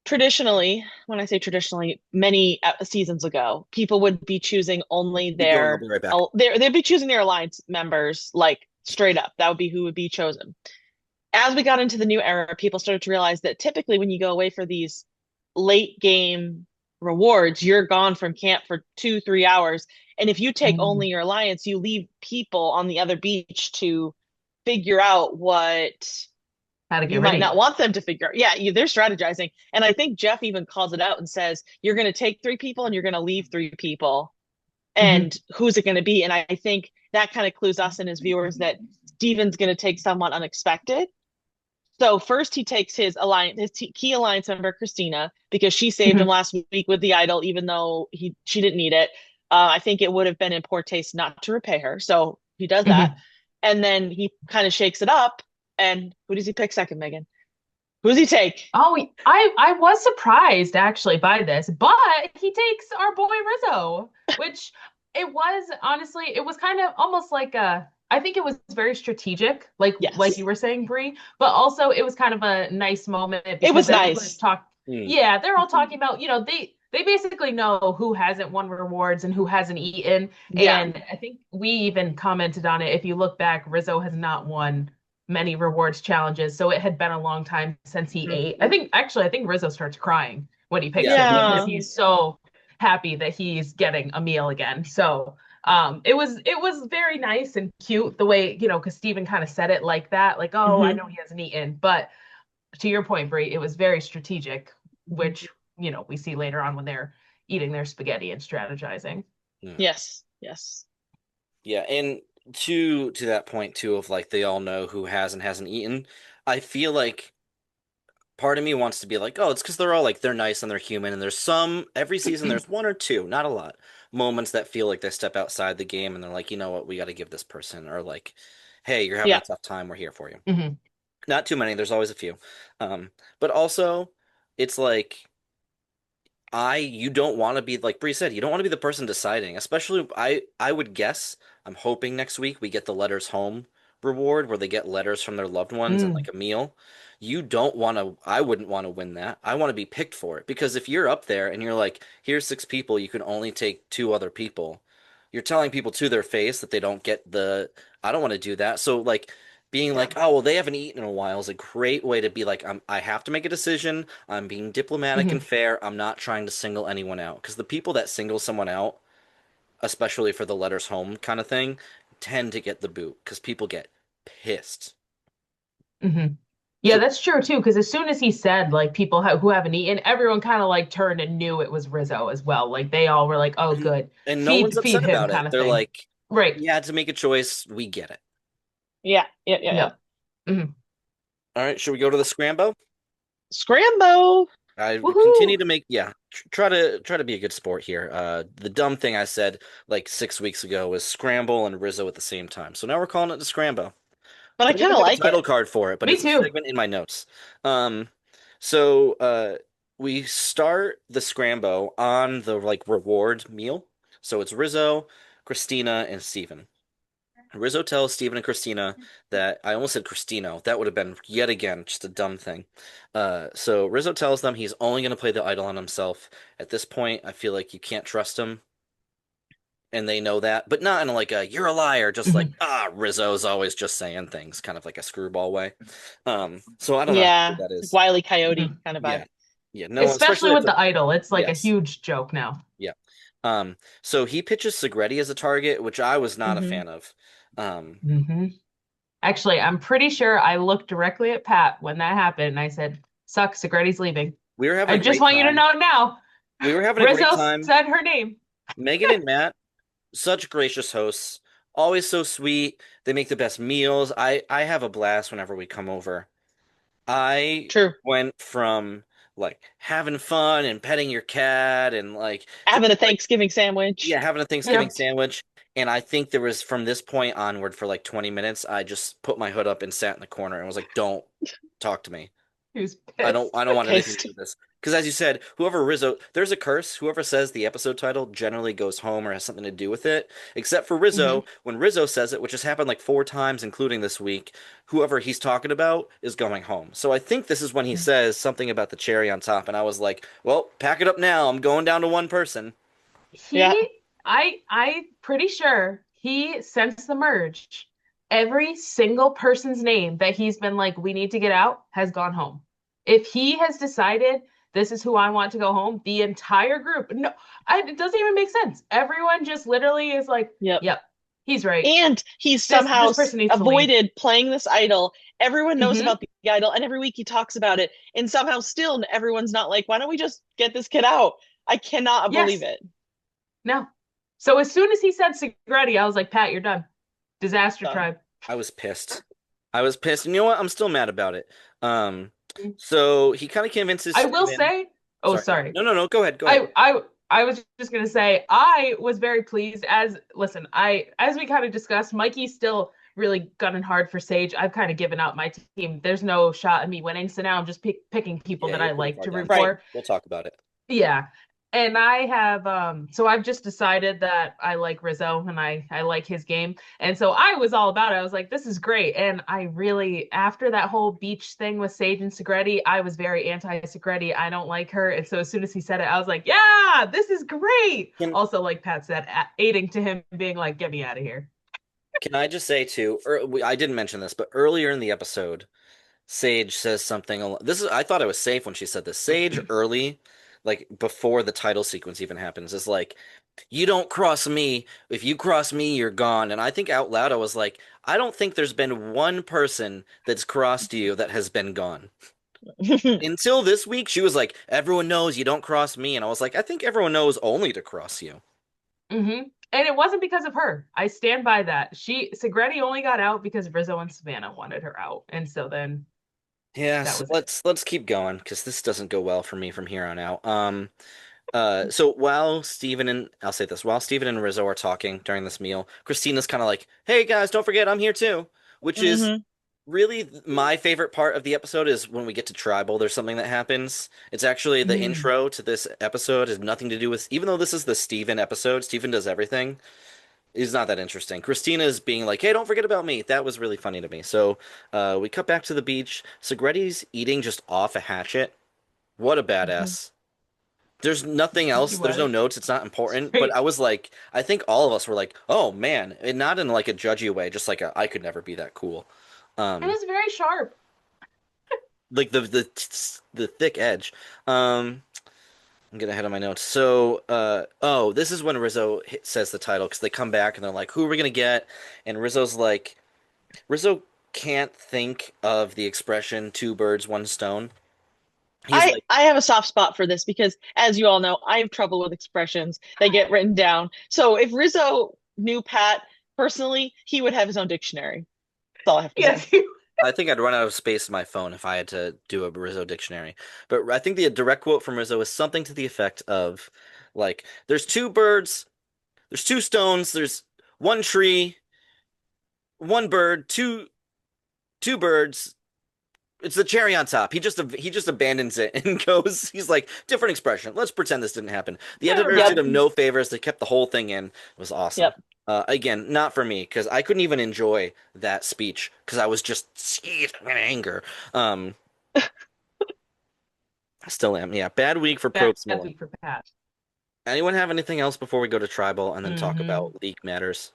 Speaker 5: traditionally, when I say traditionally, many seasons ago, people would be choosing only
Speaker 4: Keep going, I'll be right back.
Speaker 5: they'd be choosing their alliance members like straight up. That would be who would be chosen. As we got into the new era, people started to realize that typically when you go away for these late game rewards, you're gone from camp for 2-3 hours. And if you take only your alliance, you leave people on the other beach to figure out what
Speaker 6: How to get
Speaker 5: you
Speaker 6: rid
Speaker 5: might
Speaker 6: of
Speaker 5: not
Speaker 6: you.
Speaker 5: want them to figure out. Yeah, they're strategizing. And I think Jeff even calls it out and says, you're going to take 3 people and you're going to leave 3 people. And who's it going to be? And I think that kind of clues us in as viewers that Steven's going to take someone unexpected. So first he takes his key alliance member, Christina, because she saved him last week with the idol, even though she didn't need it. I think it would have been in poor taste not to repay her. So he does that. And then he kind of shakes it up. And who does he pick second, Megan? Who does he take?
Speaker 6: Oh, I was surprised actually by this, but he takes our boy Rizzo, which it was honestly, it was kind of almost like I think it was very strategic, like you were saying, Bree, but also it was kind of a nice moment because
Speaker 5: it was nice.
Speaker 6: Yeah, they're all talking about, they basically know who hasn't won rewards and who hasn't eaten.
Speaker 5: Yeah.
Speaker 6: And I think we even commented on it. If you look back, Rizzo has not won many rewards challenges, so it had been a long time since he ate. I think Rizzo starts crying when he picks it because he's so happy that he's getting a meal again. So it was very nice and cute the way, because Steven kind of said it like that, like, oh, I know he hasn't eaten, but to your point, Brie, it was very strategic, which we see later on when they're eating their spaghetti and strategizing.
Speaker 5: Yes.
Speaker 4: Yeah, and to that point too of like they all know who has and hasn't eaten. I feel like part of me wants to be like, oh, it's because they're all like they're nice and they're human, and there's every season there's 1 or 2, not a lot, moments that feel like they step outside the game and they're like, you know what, we got to give this person, or like, hey, you're having a tough time, we're here for you. Not too many, there's always a few. But also it's like you don't want to be, like Bree said, you don't want to be the person deciding, especially I would guess, I'm hoping next week we get the letters home reward where they get letters from their loved ones and like a meal. I wouldn't want to win that. I want to be picked for it, because if you're up there and you're like, here's 6 people, you can only take 2 other people, you're telling people to their face that they don't get I don't want to do that. So like being like, oh, well, they haven't eaten in a while is a great way to be like, I have to make a decision. I'm being diplomatic and fair. I'm not trying to single anyone out. Because the people that single someone out, especially for the letters home kind of thing, tend to get the boot because people get pissed.
Speaker 6: Yeah, that's true too. Because as soon as he said like people who haven't eaten, everyone kind of like turned and knew it was Rizzo as well. Like they all were like, oh, good.
Speaker 4: And no one's upset
Speaker 6: him
Speaker 4: about
Speaker 6: kind
Speaker 4: it.
Speaker 6: of
Speaker 4: They're
Speaker 6: thing.
Speaker 4: like,
Speaker 6: right.
Speaker 4: You had to make a choice. We get it.
Speaker 5: Yeah.
Speaker 4: All right, should we go to the Scrambo?
Speaker 5: Scrambo.
Speaker 4: I continue to make try to be a good sport here. The dumb thing I said like 6 weeks ago was Scramble and Rizzo at the same time. So now we're calling it the Scrambo.
Speaker 5: But I kind of like
Speaker 4: a title
Speaker 5: it.
Speaker 4: card for it, but
Speaker 6: Me
Speaker 4: it's
Speaker 6: too.
Speaker 4: a segment in my notes. So we start the Scrambo on the like reward meal. So it's Rizzo, Christina, and Steven. Rizzo tells Steven and Christina that I almost said Christino. That would have been yet again just a dumb thing. So Rizzo tells them he's only going to play the idol on himself. At this point, I feel like you can't trust him, and they know that, but not in like a "you're a liar," just like Rizzo's always just saying things, kind of like a screwball way. So I don't know how that is.
Speaker 5: Wile E. Coyote kind of vibe.
Speaker 4: Yeah, no,
Speaker 6: especially with the idol, it's like a huge joke now.
Speaker 4: Yeah. So he pitches Segretti as a target, which I was not a fan of.
Speaker 6: Actually, I'm pretty sure I looked directly at Pat when that happened, and I said, "Suck, Segretti's leaving."
Speaker 4: We were having.
Speaker 6: I just want you to know now.
Speaker 4: We were having a great time.
Speaker 6: Rizzo said her name.
Speaker 4: Megan and Matt, such gracious hosts, always so sweet. They make the best meals. I have a blast whenever we come over. I went from like having fun and petting your cat and like
Speaker 5: having a Thanksgiving sandwich.
Speaker 4: Yeah, having a Thanksgiving sandwich. And I think there was, from this point onward, for like 20 minutes, I just put my hood up and sat in the corner and was like, "Don't talk to me.
Speaker 6: He was pissed.
Speaker 4: I don't want anything to do with this." Because as you said, there's a curse. Whoever says the episode title generally goes home or has something to do with it. Except for Rizzo, when Rizzo says it, which has happened like 4 times, including this week, whoever he's talking about is going home. So I think this is when he says something about the cherry on top, and I was like, "Well, pack it up now. I'm going down to 1 person."
Speaker 6: I'm pretty sure he, since the merge, every single person's name that he's been like, we need to get out, has gone home. If he has decided this is who I want to go home, the entire group, it doesn't even make sense. Everyone just literally is like, yep. He's right.
Speaker 5: And he's somehow
Speaker 6: this person needs
Speaker 5: avoided playing this idol. Everyone knows
Speaker 6: Mhm.
Speaker 5: about the idol, and every week he talks about it. And somehow still everyone's not like, why don't we just get this kid out? I cannot believe it.
Speaker 6: No. So as soon as he said Segretti, I was like, Pat, you're done. Disaster
Speaker 5: Done.
Speaker 6: tribe.
Speaker 4: I was pissed. And you know what? I'm still mad about it. So he kind of convinces
Speaker 6: I will
Speaker 4: Steven-
Speaker 6: say, oh, sorry.
Speaker 4: No, go ahead.
Speaker 6: I was just gonna say I was very pleased as we kind of discussed, Mikey's still really gunning hard for Sage. I've kind of given out my team. There's no shot at me winning, so now I'm just picking people that I like to root for.
Speaker 4: We'll talk about it.
Speaker 6: Yeah. And I have so I've just decided that I like Rizzo and I like his game. And so I was all about it. I was like, this is great. And I really, after that whole beach thing with Sage and Segretti, I was very anti-Segretti. I don't like her. And so as soon as he said it, I was like, yeah, this is great. Also, like Pat said, aiding to him being like, get me out of here.
Speaker 4: Can I just say too, I didn't mention this, but earlier in the episode, Sage says something. I thought I was safe when she said this. Sage early, like before the title sequence even happens, is like, you don't cross me. If you cross me, you're gone. And I think out loud I was like, I don't think there's been one person that's crossed you that has been gone. Until this week, she was like, everyone knows you don't cross me. And I was like, I think everyone knows only to cross you.
Speaker 6: Mm-hmm. And it wasn't because of her. I stand by that. Segretti only got out because Rizzo and Savannah wanted her out. And so then
Speaker 4: so let's keep going because this doesn't go well for me from here on out. So while Steven and Rizzo are talking during this meal, Christina's kind of like, "Hey guys, don't forget I'm here too," which is really my favorite part of the episode. Is when we get to tribal, there's something that happens. It's actually the intro to this episode has nothing to do with, even though this is the Steven episode, Steven does everything. It's not that interesting. Christina's being like, hey, don't forget about me. That was really funny to me. So we cut back to the beach. Segretti's eating just off a hatchet. What a badass. There's nothing else. There's no notes. It's not important. But I was like, I think all of us were like, oh man. And not in like a judgy way, just like I could never be that cool.
Speaker 6: It was very sharp.
Speaker 4: Like the thick edge. I'm getting ahead of my notes. So, this is when Rizzo says the title because they come back and they're like, who are we going to get? And Rizzo can't think of the expression two birds, one stone.
Speaker 5: I have a soft spot for this because, as you all know, I have trouble with expressions that get written down. So if Rizzo knew Pat personally, he would have his own dictionary. That's all I have to say.
Speaker 4: I think I'd run out of space in my phone if I had to do a Rizzo dictionary. But I think the direct quote from Rizzo is something to the effect of, like, there's two birds, there's two stones, there's one tree, one bird, two birds. It's the cherry on top. He just abandons it and goes. He's like, different expression. Let's pretend this didn't happen. The editors did him no favors. They kept the whole thing in. It was awesome.
Speaker 5: Yep.
Speaker 4: Again, not for me because I couldn't even enjoy that speech because I was just seething in anger. I still am. Yeah, bad week for Probst.
Speaker 6: Bad week for Pat.
Speaker 4: Anyone have anything else before we go to tribal and then talk about league matters?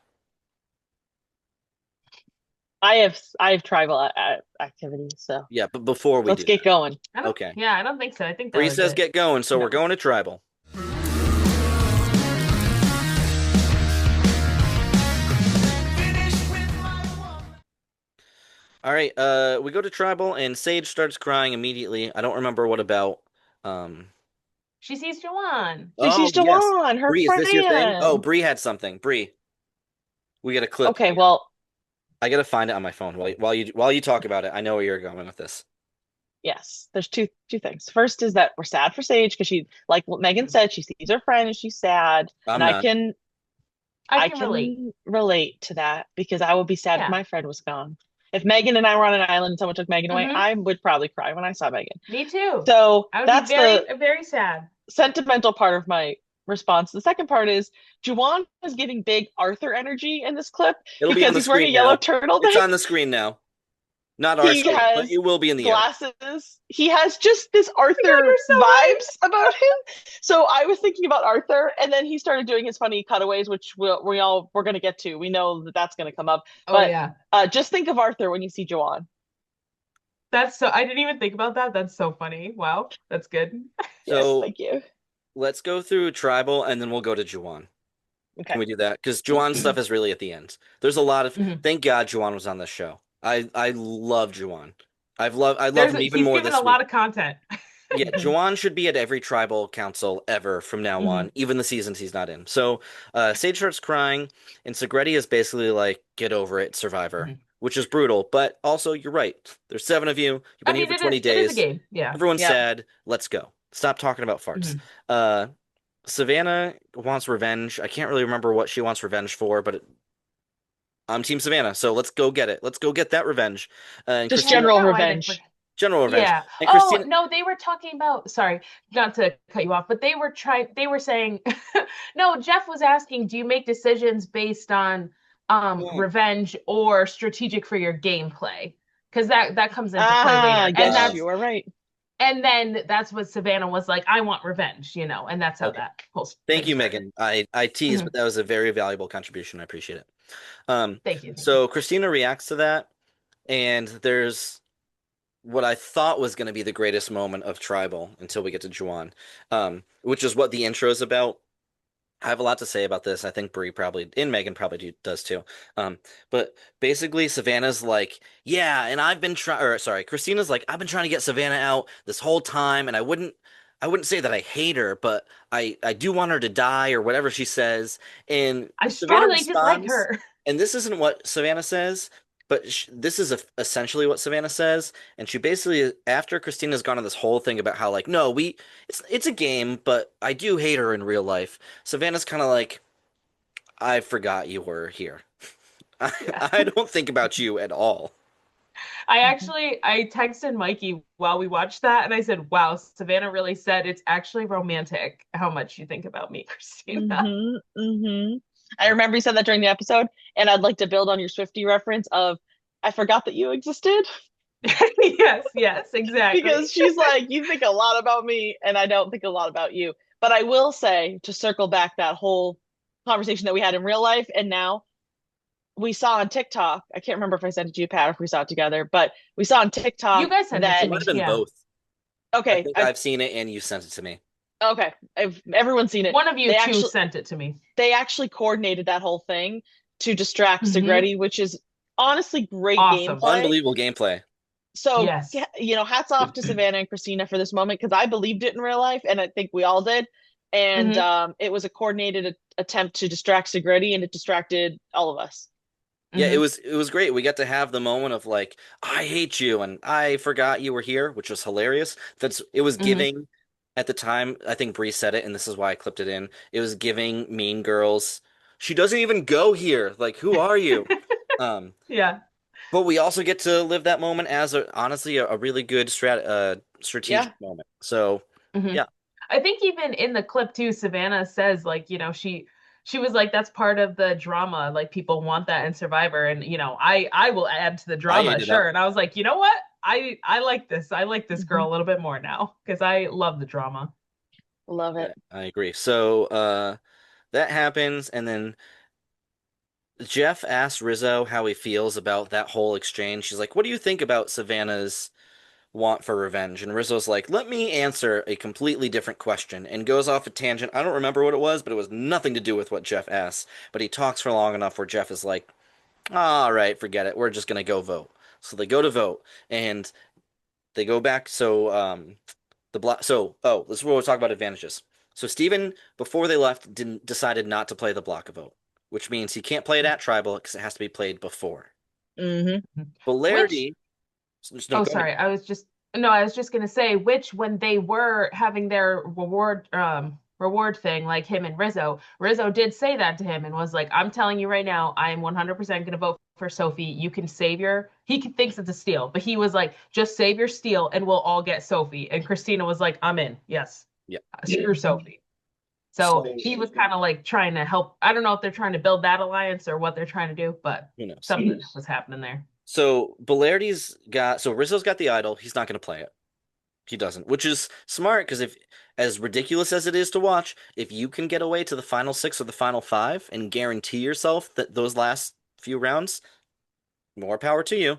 Speaker 5: I have tribal activities, so
Speaker 4: yeah. But before we
Speaker 5: let's get going.
Speaker 4: Okay.
Speaker 6: Yeah, I don't think so. I think
Speaker 4: Bree says get going, so we're going to tribal. All right, we go to tribal and Sage starts crying immediately. I don't remember what about.
Speaker 6: She sees Jawan.
Speaker 5: She sees Jawan, her
Speaker 4: Bree,
Speaker 5: friend.
Speaker 4: is this your thing? Oh, Bree had something. Bree, we got a clip.
Speaker 5: Okay, well,
Speaker 4: I gotta find it on my phone while you talk about it. I know where you're going with this.
Speaker 5: Yes, there's two things. First is that we're sad for Sage because she, like what Megan said, she sees her friend and she's sad. I can relate to that because I would be sad if my friend was gone. If Megan and I were on an island and someone took Megan away, I would probably cry when I saw Megan.
Speaker 6: Me too.
Speaker 5: So
Speaker 6: I would
Speaker 5: that's
Speaker 6: be very sad.
Speaker 5: Sentimental part of my response. The second part is Juwan is giving big Arthur energy in this clip because he's wearing a yellow turtleneck.
Speaker 4: It's on the screen now. Not our screen, but it will be in the
Speaker 5: glasses. End. He has just this Arthur vibes about him. So I was thinking about Arthur, and then he started doing his funny cutaways, which we're going to get to. We know that's going to come up. Just think of Arthur when you see Juwan.
Speaker 6: That's so. I didn't even think about that. That's so funny. Wow, that's good.
Speaker 4: So
Speaker 5: yes, thank you.
Speaker 4: Let's go through tribal, and then we'll go to Juwan.
Speaker 5: Okay.
Speaker 4: Can we do that? Because Juwan's stuff is really at the end. There's a lot of
Speaker 6: Mhm.
Speaker 4: thank God Juwan was on this show. I love Juwan. I love him even
Speaker 6: He's
Speaker 4: more
Speaker 6: given a
Speaker 4: this
Speaker 6: lot
Speaker 4: week.
Speaker 6: of content.
Speaker 4: Yeah, Juwan should be at every tribal council ever from now
Speaker 6: Mhm.
Speaker 4: on, even the seasons he's not in. So Sage starts crying, and Segretti is basically like, get over it, Survivor,
Speaker 6: Mhm.
Speaker 4: which is brutal. But also, you're right. There's 7 of you. You've
Speaker 6: I
Speaker 4: been here
Speaker 6: mean,
Speaker 4: for 20
Speaker 6: it is a
Speaker 4: days.
Speaker 6: game. Yeah.
Speaker 4: Everyone's
Speaker 5: Yep.
Speaker 4: sad. Let's go. Stop talking about farts.
Speaker 6: Mhm.
Speaker 4: Uh, Savannah wants revenge. I can't really remember what she wants revenge for, but I'm Team Savannah, so let's go get it. Let's go get that revenge. And
Speaker 5: Just
Speaker 6: Yeah, I
Speaker 4: Christina,
Speaker 5: general
Speaker 6: forgot why they
Speaker 5: revenge.
Speaker 4: general revenge.
Speaker 6: Yeah.
Speaker 4: And
Speaker 6: Oh,
Speaker 4: Christina,
Speaker 6: no, they were talking about, sorry, not to cut you off, but they were saying no, Jeff was asking, do you make decisions based on
Speaker 4: oh,
Speaker 6: revenge or strategic for your gameplay? Because that comes into play later. And
Speaker 5: Yes,
Speaker 4: uh,
Speaker 5: you are right.
Speaker 6: that's what Savannah was like, I want revenge, and that's how
Speaker 4: okay.
Speaker 6: that whole
Speaker 4: Thank
Speaker 6: thing
Speaker 4: you,
Speaker 6: started.
Speaker 4: Megan. I teased,
Speaker 6: Mhm.
Speaker 4: but that was a very valuable contribution. I appreciate it.
Speaker 6: Thank you. Thank you.
Speaker 4: So Christina reacts to that, and there's what I thought was going to be the greatest moment of Tribal until we get to Juwan, which is what the intro is about. I have a lot to say about this. I think Bree probably, and Megan probably does too. But basically, Savannah's like, yeah, and I've been trying, or sorry, Christina's like, I've been trying to get Savannah out this whole time, and I wouldn't say that I hate her, but I do want her to die or whatever she says. And
Speaker 6: I
Speaker 4: Savannah
Speaker 6: strongly dislike
Speaker 4: responds,
Speaker 6: her.
Speaker 4: and this isn't what Savannah says, but this is essentially what Savannah says. And she basically, after Christina's gone on this whole thing about how like, no, it's a game, but I do hate her in real life. Savannah's kind of like, I forgot you were here.
Speaker 6: Yeah.
Speaker 4: I don't think about you at all.
Speaker 6: I texted Mikey while we watched that and I said, wow, Savannah really said it's actually romantic how much you think about me, Christina.
Speaker 5: I remember you said that during the episode, and I'd like to build on your Swiftie reference of I forgot that you existed
Speaker 6: Yes, exactly.
Speaker 5: because she's like, you think a lot about me, and I don't think a lot about you. But I will say, to circle back that whole conversation that we had in real life, and now we saw on TikTok, I can't remember if I sent it to you, Pat, or if we saw it together, but we saw on
Speaker 6: You
Speaker 5: TikTok
Speaker 6: guys sent it
Speaker 5: that
Speaker 6: to
Speaker 4: It might
Speaker 6: me.
Speaker 4: have been
Speaker 6: Yeah.
Speaker 4: both. I
Speaker 5: okay,
Speaker 4: think I've seen it and you sent it to me.
Speaker 5: everyone's seen it.
Speaker 6: One of you
Speaker 5: They
Speaker 6: two
Speaker 5: actually
Speaker 6: sent it to me.
Speaker 5: they actually coordinated that whole thing to distract
Speaker 6: Mhm.
Speaker 5: Segretti, which is honestly great
Speaker 6: Awesome.
Speaker 5: gameplay.
Speaker 4: Unbelievable gameplay.
Speaker 5: So,
Speaker 6: Yes.
Speaker 5: hats off to Savannah and Christina for this moment because I believed it in real life, and I think we all did. And
Speaker 6: Mhm.
Speaker 5: it was a coordinated attempt to distract Segretti, and it distracted all of us.
Speaker 4: Yeah,
Speaker 6: Mhm.
Speaker 4: it was great. We got to have the moment of like, I hate you and I forgot you were here, which was hilarious. It was
Speaker 6: Mhm.
Speaker 4: giving at the time, I think Bree said it, and this is why I clipped it in. It was giving Mean Girls. She doesn't even go here. Like, who are you? Um,
Speaker 6: Yeah.
Speaker 4: but we also get to live that moment as honestly a really good strategic
Speaker 5: Yeah.
Speaker 4: moment. So
Speaker 6: Mhm.
Speaker 4: yeah,
Speaker 6: I think even in the clip too, Savannah says like, she was like, that's part of the drama. Like people want that in Survivor. And I will add to the
Speaker 4: I
Speaker 6: drama,
Speaker 4: ate it up.
Speaker 6: sure. And I was like, you know what? I like this. I like this girl
Speaker 5: Mhm.
Speaker 6: a little bit more now because I love the drama.
Speaker 5: Love
Speaker 4: Yeah,
Speaker 5: it.
Speaker 4: I agree. So that happens, and then Jeff asks Rizzo how he feels about that whole exchange. She's like, "What do you think about Savannah's want for revenge?" And Rizzo's like, "Let me answer a completely different question," and goes off a tangent. I don't remember what it was, but it was nothing to do with what Jeff asked. But he talks for long enough where Jeff is like, "All right, forget it. We're just gonna go vote." So they go to vote, and they go back. So the block. So this is where we'll talk about advantages. So Steven, before they left, didn't decided not to play the block vote, which means he can't play it at tribal because it has to be played before.
Speaker 5: Hmm.
Speaker 6: Which,
Speaker 4: Polarity. No,
Speaker 6: oh,
Speaker 4: go ahead.
Speaker 6: sorry. I was just gonna say, which when they were having their reward thing, like him and Rizzo did say that to him and was like, I'm telling you right now, I'm 100% gonna vote for Sophie. You can save thinks it's a steal, but he was like, just save your steal and we'll all get Sophie. And Christina was like, I'm in. Yes.
Speaker 4: Yeah.
Speaker 6: Screw Sophie. So
Speaker 4: So
Speaker 6: he was kind of like trying to help. I don't know if they're trying to build that alliance or what they're trying to do, but
Speaker 4: who knows?
Speaker 6: something was happening there.
Speaker 4: So Rizzo's got the idol. He's not going to play it. He doesn't, which is smart because if, as ridiculous as it is to watch, if you can get away to the final 6 or the final 5 and guarantee yourself that those last few rounds, more power to you.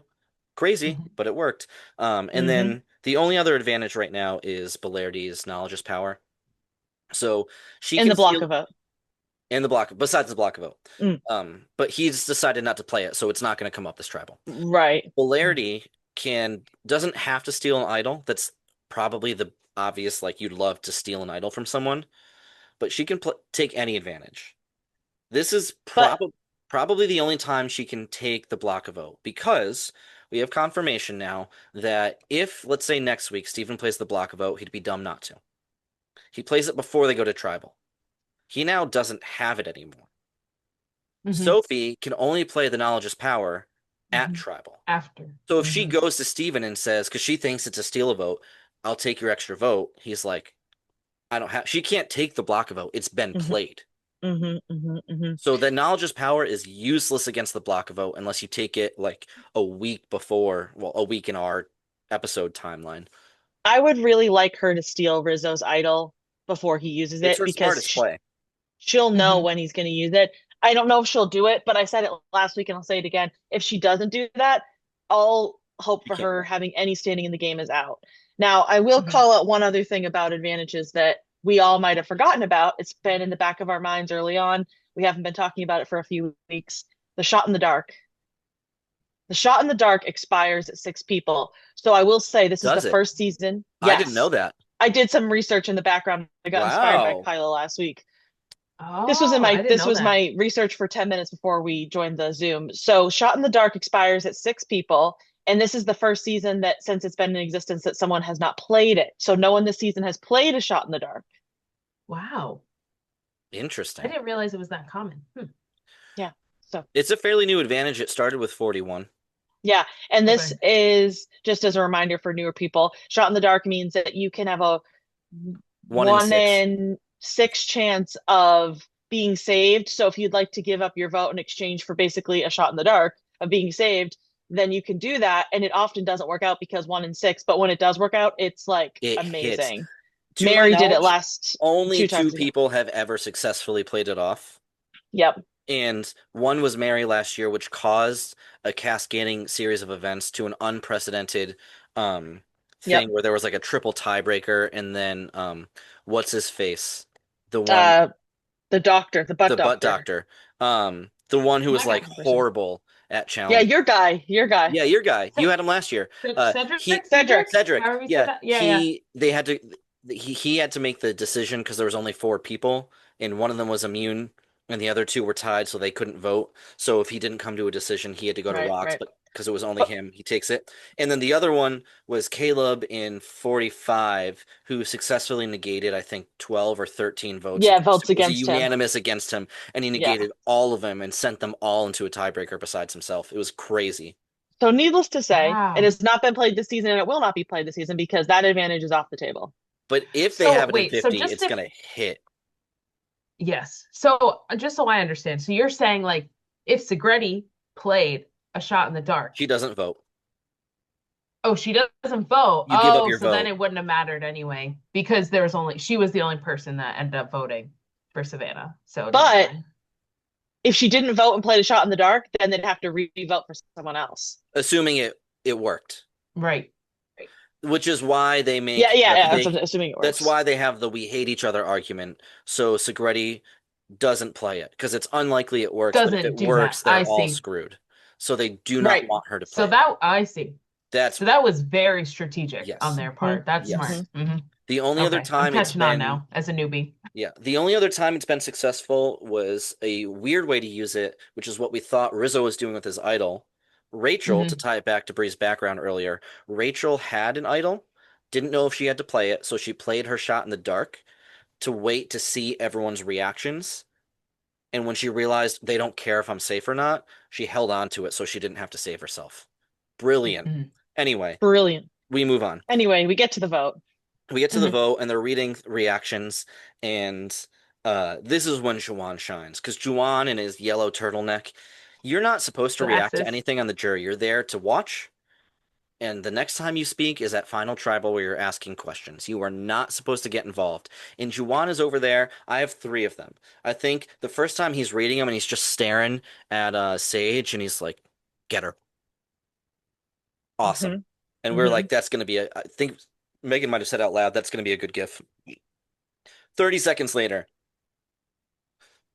Speaker 4: Crazy,
Speaker 6: Mhm.
Speaker 4: but it worked. And
Speaker 5: Hmm.
Speaker 4: then the only other advantage right now is Belarity's knowledge is power. So she
Speaker 5: In
Speaker 4: can
Speaker 5: the block
Speaker 4: steal
Speaker 5: of vote.
Speaker 4: In the block, besides the block vote.
Speaker 5: Mm.
Speaker 4: But he's decided not to play it, so it's not going to come up this tribal.
Speaker 5: Right.
Speaker 4: Polarity doesn't have to steal an idol. That's probably the obvious, like you'd love to steal an idol from someone, but she can take any advantage. This is
Speaker 5: But
Speaker 4: probably the only time she can take the block a vote because we have confirmation now that if, let's say next week, Stephen plays the block a vote, he'd be dumb not to. He plays it before they go to tribal. He now doesn't have it anymore. Sophie can only play the knowledge is power at tribal.
Speaker 6: After.
Speaker 4: So if she goes to Steven and says, because she thinks it's a steal a vote, I'll take your extra vote, he's like, I don't have, she can't take the block a vote. It's been played. So the knowledge is power is useless against the block a vote unless you take it like a week before, well, a week in our episode timeline.
Speaker 5: I would really like her to steal Rizzo's idol before he uses
Speaker 4: It's
Speaker 5: it
Speaker 4: her
Speaker 5: because
Speaker 4: smartest play.
Speaker 5: she'll know when he's going to use it. I don't know if she'll do it, but I said it last week and I'll say it again. If she doesn't do that, all hope for her having any standing in the game is out. Now, I will call out one other thing about advantages that we all might have forgotten about. It's been in the back of our minds early on. We haven't been talking about it for a few weeks. The shot in the dark. The shot in the dark expires at 6 people. So I will say this is the first season.
Speaker 4: I didn't know that.
Speaker 5: I did some research in the background. I got inspired by Kyla last week.
Speaker 6: Oh,
Speaker 5: this was my research for 10 minutes before we joined the Zoom. So Shot in the Dark expires at 6 people. And this is the first season that, since it's been in existence, that someone has not played it. So no one this season has played a Shot in the Dark.
Speaker 6: Wow.
Speaker 4: Interesting.
Speaker 6: I didn't realize it was that common.
Speaker 5: Yeah. So
Speaker 4: it's a fairly new advantage. It started with 41.
Speaker 5: Yeah. And this is just as a reminder for newer people. Shot in the Dark means that you can have a 1 in 6 chance of being saved. So if you'd like to give up your vote in exchange for basically a shot in the dark of being saved, then you can do that. And it often doesn't work out because 1 in 6, but when it does work out, it's like amazing. Mary did it last.
Speaker 4: Only 2 people have ever successfully played it off.
Speaker 5: Yep.
Speaker 4: And one was Mary last year, which caused a cascading series of events to an unprecedented thing where there was like a triple tiebreaker, and then what's his face? The one
Speaker 5: the doctor, the butt
Speaker 4: doctor. The one who was like horrible at challenge.
Speaker 5: Yeah, your guy.
Speaker 4: Yeah, your guy. You had him last year. Cedric. Yeah. They had to he had to make the decision because there was only 4 people and one of them was immune and the other 2 were tied, so they couldn't vote. So if he didn't come to a decision, he had to go to rocks, but because it was only him, he takes it. And then the other one was Caleb in 45, who successfully negated, I think, 12 or 13 votes.
Speaker 5: Yeah, votes against him.
Speaker 4: It was unanimous against him, and he negated all of them and sent them all into a tiebreaker besides himself. It was crazy.
Speaker 5: So needless to say, it has not been played this season, and it will not be played this season because that advantage is off the table.
Speaker 4: But if they have it in 50, it's going to hit.
Speaker 6: Yes. So just so I understand, so you're saying like if Segretti played a shot in the dark,
Speaker 4: she doesn't vote.
Speaker 6: Oh, she doesn't vote.
Speaker 4: You give up your vote.
Speaker 6: Then it wouldn't have mattered anyway because she was the only person that ended up voting for Savannah. So,
Speaker 5: but if she didn't vote and played a shot in the dark, then they'd have to re-vote for someone else.
Speaker 4: Assuming it worked.
Speaker 6: Right.
Speaker 4: Which is why they make
Speaker 5: that's assuming it works.
Speaker 4: That's why they have the we hate each other argument. So Segretti doesn't play it because it's unlikely it works. But if it works, they're all screwed. So they do not want her to play.
Speaker 6: So that I see.
Speaker 4: So
Speaker 6: that was very strategic on their part. That's smart.
Speaker 4: The only other time
Speaker 6: I'm catching on now as a newbie.
Speaker 4: Yeah, the only other time it's been successful was a weird way to use it, which is what we thought Rizzo was doing with his idol. Rachel, to tie it back to Bree's background earlier, Rachel had an idol, didn't know if she had to play it, so she played her shot in the dark to wait to see everyone's reactions. And when she realized they don't care if I'm safe or not, she held on to it so she didn't have to save herself. Brilliant. Anyway.
Speaker 5: Brilliant.
Speaker 4: We move on.
Speaker 5: Anyway, we get to the vote.
Speaker 4: We get to the vote, and they're reading reactions, and this is when Juwan shines, because Juwan in his yellow turtleneck, you're not supposed to react to anything on the jury. You're there to watch, and the next time you speak is at Final Tribal where you're asking questions. You are not supposed to get involved. And Juwan is over there. I have 3 of them. I think the first time he's reading them, and he's just staring at Sage, and he's like, get her. Awesome. And we're like, that's going to be I think Megan might have said out loud, that's going to be a good gif. 30 seconds later,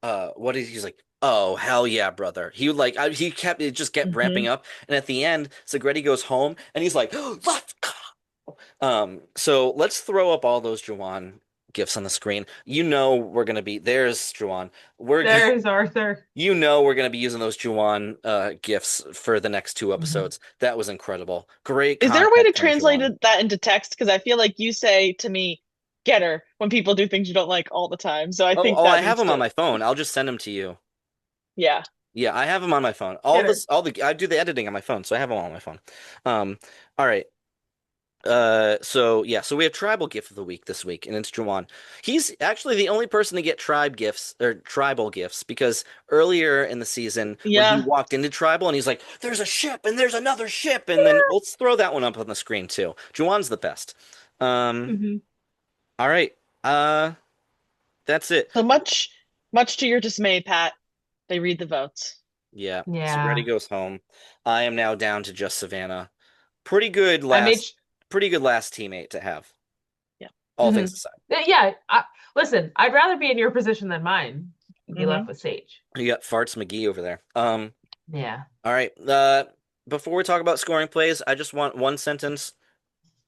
Speaker 4: what is he's like, oh hell yeah, brother. He would like he kept it just kept ramping up, and at the end, Segretti goes home and he's like, let's go. So let's throw up all those Juwan gifts on the screen. You know we're gonna be there's Juwan.
Speaker 6: There's Arthur.
Speaker 4: You know we're gonna be using those Juwan gifts for the next two episodes. That was incredible. Great
Speaker 5: Is there a way to
Speaker 4: content from
Speaker 5: translate
Speaker 4: Juwan.
Speaker 5: that into text? Because I feel like you say to me, "Get her," when people do things you don't like all the time. So I think
Speaker 4: I
Speaker 5: that
Speaker 4: have
Speaker 5: needs
Speaker 4: them on
Speaker 5: to,
Speaker 4: my phone. I'll just send them to you.
Speaker 5: yeah.
Speaker 4: Yeah, I have them on my phone.
Speaker 6: Get her.
Speaker 4: I do the editing on my phone, so I have them all on my phone. All right. So yeah, so we have tribal gift of the week this week, and it's Juwan. He's actually the only person to get tribe gifts or tribal gifts because earlier in the season when he
Speaker 5: Yeah.
Speaker 4: walked into tribal and he's like, "There's a ship and there's another ship," and then let's throw that one up on the screen too. Juwan's the best. Um,
Speaker 6: Hmm.
Speaker 4: all right. Uh, that's it.
Speaker 5: So much to your dismay, Pat, they read the votes.
Speaker 4: Yeah, Segretti
Speaker 6: Yeah.
Speaker 4: goes home. I am now down to just Savannah. Pretty good
Speaker 6: I made.
Speaker 4: last, pretty good last teammate to have,
Speaker 5: Yeah.
Speaker 4: all
Speaker 6: Hmm.
Speaker 4: things aside.
Speaker 6: Yeah. Listen, I'd rather be in your position than mine. Be left with Sage.
Speaker 4: You got Farts McGee over there.
Speaker 6: Yeah.
Speaker 4: All right. Before we talk about scoring plays, I just want one sentence.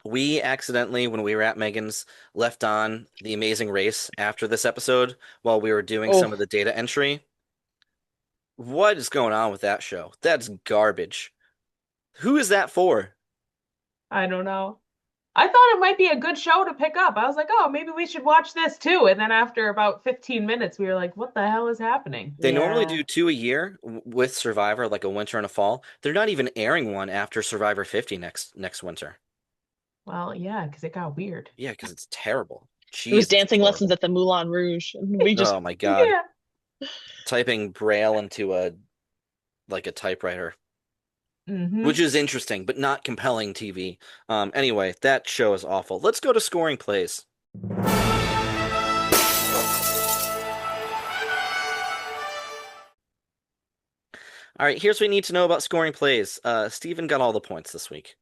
Speaker 4: We accidentally, when we were at Megan's, left on The Amazing Race after this episode while we were doing some
Speaker 5: Oh,
Speaker 4: of the data entry. What is going on with that show? That's garbage. Who is that for?
Speaker 6: I don't know. I thought it might be a good show to pick up. I was like, oh, maybe we should watch this too. And then after about 15 minutes, we were like, what the hell is happening?
Speaker 4: They normally
Speaker 5: yeah.
Speaker 4: do two a year with Survivor, like a winter and a fall. They're not even airing one after Survivor 50 next winter.
Speaker 6: Well, yeah, because it got weird.
Speaker 4: Yeah, because it's terrible.
Speaker 5: It was
Speaker 4: Jesus, it's
Speaker 5: dancing lessons
Speaker 4: horrible.
Speaker 5: at the Moulin Rouge. We just
Speaker 4: Oh my God.
Speaker 6: Yeah.
Speaker 4: Typing Braille into a typewriter,
Speaker 6: Hmm.
Speaker 4: which is interesting, but not compelling TV. Anyway, that show is awful. Let's go to scoring plays. All right, here's what we need to know about scoring plays. Steven got all the points this week.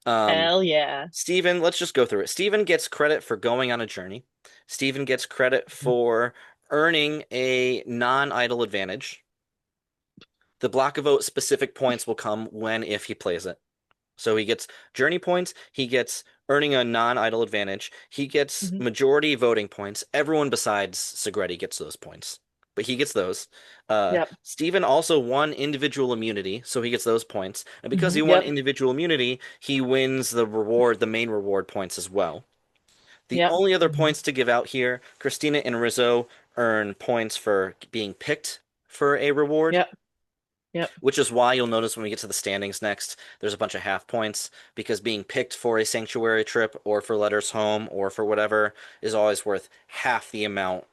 Speaker 5: hell yeah.
Speaker 4: Steven, let's just go through it. Steven gets credit for going on a journey. Steven gets credit for earning a non-idle advantage. The block of vote specific points will come when if he plays it. So he gets journey points, he gets earning a non-idle advantage, he gets
Speaker 5: Mhm.
Speaker 4: majority voting points. Everyone besides Segretti gets those points, but he gets those.
Speaker 5: Yep.
Speaker 4: Steven also won individual immunity, so he gets those points. And because he
Speaker 6: Mhm.
Speaker 4: won
Speaker 5: Yep.
Speaker 4: individual immunity, he wins the main reward points as well. The
Speaker 5: Yep.
Speaker 4: only other points to give out here, Christina and Rizzo earn points for being picked for a reward.
Speaker 5: Yep. Yep.
Speaker 4: Which is why you'll notice when we get to the standings next, there's a bunch of half points because being picked for a sanctuary trip or for letters home or for whatever is always worth half the amount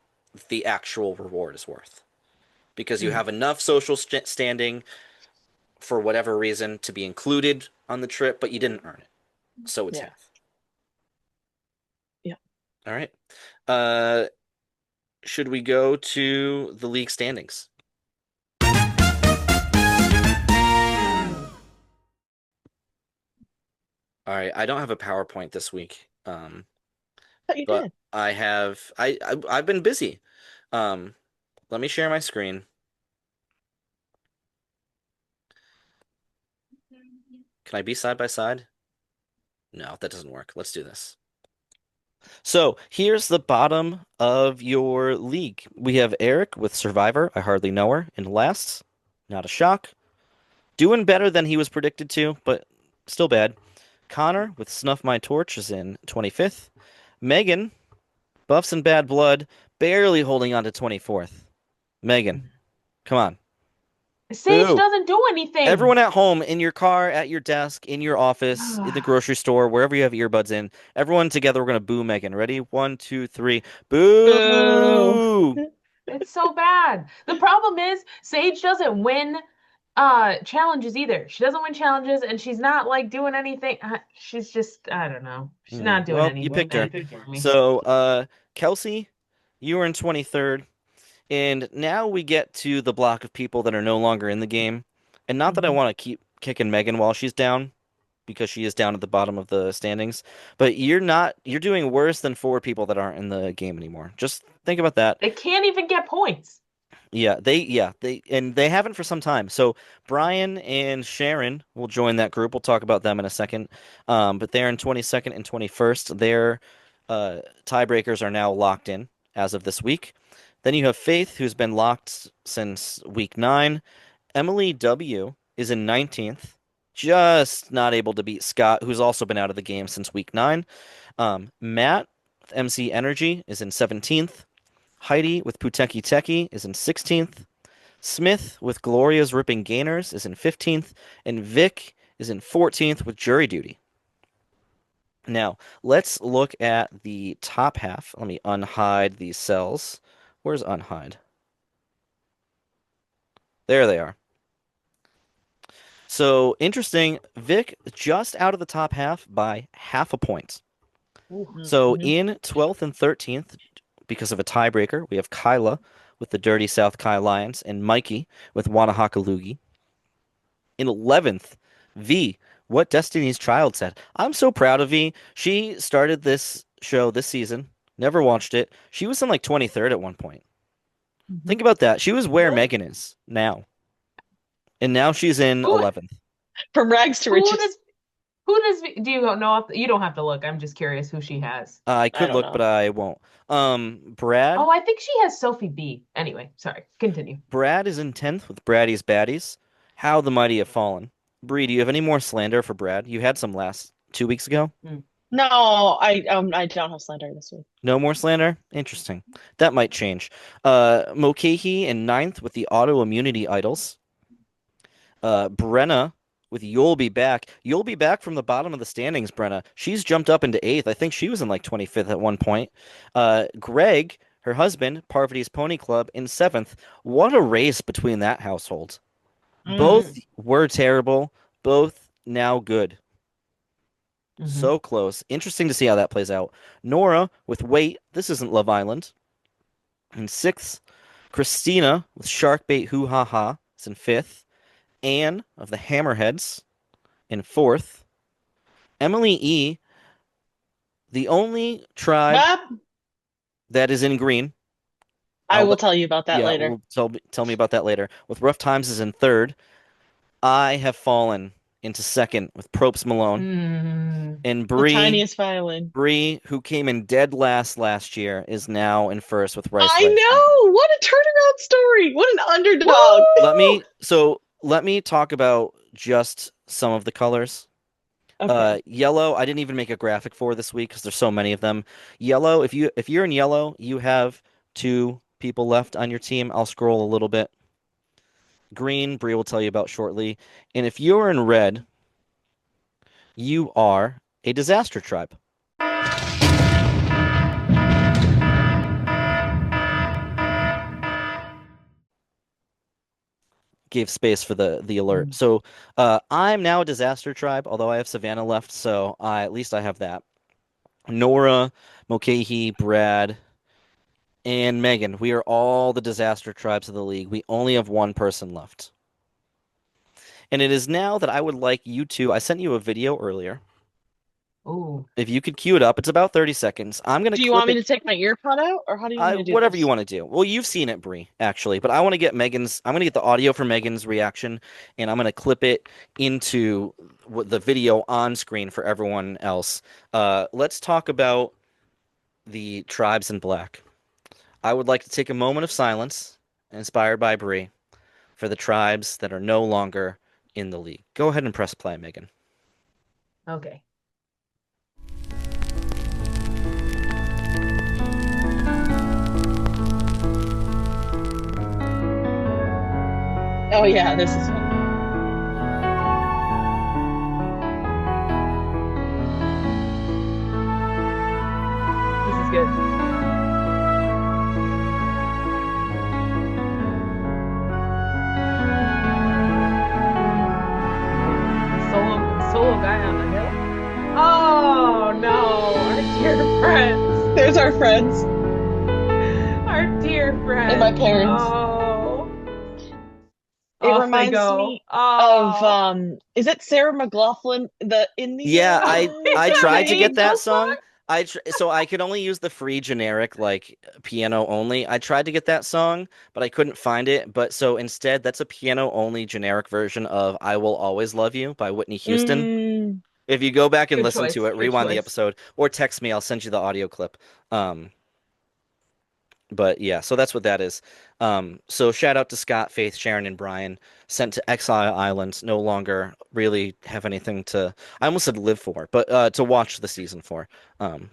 Speaker 4: the actual reward is worth. Because you have enough social standing for whatever reason to be included on the trip, but you didn't earn it. So it's
Speaker 5: Yeah.
Speaker 4: half.
Speaker 5: Yeah.
Speaker 4: All right. Should we go to the league standings? All right, I don't have a PowerPoint this week,
Speaker 5: Thought you
Speaker 4: but
Speaker 5: did.
Speaker 4: I've been busy. Let me share my screen. Can I be side by side? No, that doesn't work. Let's do this. So here's the bottom of your league. We have Eric with Survivor. I hardly know her. In last, not a shock. Doing better than he was predicted to, but still bad. Connor with Snuff My Torch is in 25th. Megan, Buffs and Bad Blood, barely holding on to 24th. Megan, come on.
Speaker 6: Sage
Speaker 4: Boo.
Speaker 6: doesn't do anything.
Speaker 4: Everyone at home, in your car, at your desk, in your office, in the grocery store, wherever you have earbuds in, everyone together, we're going to boo Megan. Ready? 1, 2, 3. Boo!
Speaker 5: Boo.
Speaker 6: It's so bad. The problem is Sage doesn't win challenges either. She doesn't win challenges and she's not like doing anything. She's just I don't know. She's not doing
Speaker 4: Well,
Speaker 6: anything.
Speaker 4: you picked her.
Speaker 6: for me.
Speaker 4: So, Kelsey, you were in 23rd. And now we get to the block of people that are no longer in the game. And not that I want to keep kicking Megan while she's down, because she is down at the bottom of the standings. But you're doing worse than 4 people that aren't in the game anymore. Just think about that.
Speaker 6: They can't even get points.
Speaker 4: They haven't for some time. So Brian and Sharon will join that group. We'll talk about them in a second. But they're in 22nd and 21st. Their tiebreakers are now locked in as of this week. Then you have Faith, who's been locked since week 9. Emily W is in 19th, just not able to beat Scott, who's also been out of the game since week 9. Matt with MC Energy is in 17th. Heidi with Puteki Teki is in 16th. Smith with Gloria's Ripping Gainers is in 15th. And Vic is in 14th with Jury Duty. Now, let's look at the top half. Let me unhide these cells. Where's unhide? There they are. So, interesting. Vic just out of the top half by half a point. So, in 12th and 13th, because of a tiebreaker, we have Kyla with the Dirty South Kai Lions and Mikey with Wanahakalugi. In 11th, V, What Destiny's Child Said. I'm so proud of V. She started this show this season, never watched it. She was in like 23rd at one point. Think about that. She was where Megan is now. And now she's in 11th.
Speaker 5: From rags to riches.
Speaker 6: Do you know? You don't have to look. I'm just curious who she has.
Speaker 4: I could look, but I won't. Brad.
Speaker 6: Oh, I think she has Sophie B. Anyway, sorry. Continue.
Speaker 4: Brad is in 10th with Braddy's Baddies. How the Mighty Have Fallen. Bree, do you have any more slander for Brad? You had some last 2 weeks ago.
Speaker 5: No, I don't have slander this week.
Speaker 4: No more slander? Interesting. That might change. Mokehi in 9th with the Autoimmunity Idols. Brenna with You'll Be Back. You'll Be Back from the bottom of the standings, Brenna. She's jumped up into 8th. I think she was in like 25th at one point. Greg, her husband, Parvati's Pony Club, in 7th. What a race between that household. Both were terrible. Both now good. So close. Interesting to see how that plays out. Nora with Wait. This isn't Love Island. In 6th. Christina with Sharkbait Hoo Ha Ha. It's in 5th. Anne of the Hammerheads in 4th. Emily E, the only tribe that is in green.
Speaker 5: I will tell you about that later.
Speaker 4: Tell me about that later. With Rough Times is in 3rd. I have fallen into 2nd with Propes Malone. And Bree,
Speaker 5: the tiniest violin.
Speaker 4: Bree, who came in dead last year, is now in 1st with Rice.
Speaker 5: I know! What a turnaround story! What an underdog!
Speaker 4: Let me talk about just some of the colors. Okay. Yellow, I didn't even make a graphic for this week because there's so many of them. Yellow, if you're in yellow, you have 2 people left on your team. I'll scroll a little bit. Green, Bree will tell you about shortly. And if you're in red, you are a disaster tribe. Gave space for the alert. So I'm now a disaster tribe, although I have Savannah left, so at least I have that. Nora, Mokehi, Brad, and Megan. We are all the disaster tribes of the league. We only have one person left. And it is now that I would like you to... I sent you a video earlier.
Speaker 6: Ooh.
Speaker 4: If you could cue it up, it's about 30 seconds. I'm gonna.
Speaker 5: Do you want me to take my ear pod out, or how do you want to do
Speaker 4: whatever
Speaker 5: this?
Speaker 4: you want to do? Well, you've seen it, Bree, actually, but I want to get Megan's. I'm gonna get the audio for Megan's reaction, and I'm gonna clip it into the video on screen for everyone else. Let's talk about the tribes in black. I would like to take a moment of silence, inspired by Bree, for the tribes that are no longer in the league. Go ahead and press play, Megan.
Speaker 6: Okay.
Speaker 5: Oh yeah, this is fun.
Speaker 6: This is good. Solo guy on the hill. Oh no, our dear friends.
Speaker 5: There's our friends.
Speaker 6: Our dear friends.
Speaker 5: And my parents.
Speaker 6: Oh.
Speaker 5: It It
Speaker 6: off they
Speaker 5: reminds
Speaker 6: go.
Speaker 5: me of
Speaker 6: Oh.
Speaker 5: is it Sarah McLachlan in the
Speaker 4: Yeah, I
Speaker 6: Is that
Speaker 4: tried
Speaker 6: an
Speaker 4: to get that
Speaker 6: Angels
Speaker 4: song. So I could only use the free generic like piano only. I tried to get that song, but I couldn't find it. But so instead, that's a piano only generic version of "I Will Always Love You" by Whitney Houston.
Speaker 5: Mm,
Speaker 4: If you go back and
Speaker 6: Good
Speaker 4: listen
Speaker 6: choice.
Speaker 4: to it,
Speaker 6: Good
Speaker 4: rewind the
Speaker 6: choice.
Speaker 4: episode, or text me, I'll send you the audio clip. But yeah, so that's what that is. So shout out to Scott, Faith, Sharon, and Brian, sent to Exile Island, no longer really have anything to, I almost said live for, but to watch the season for.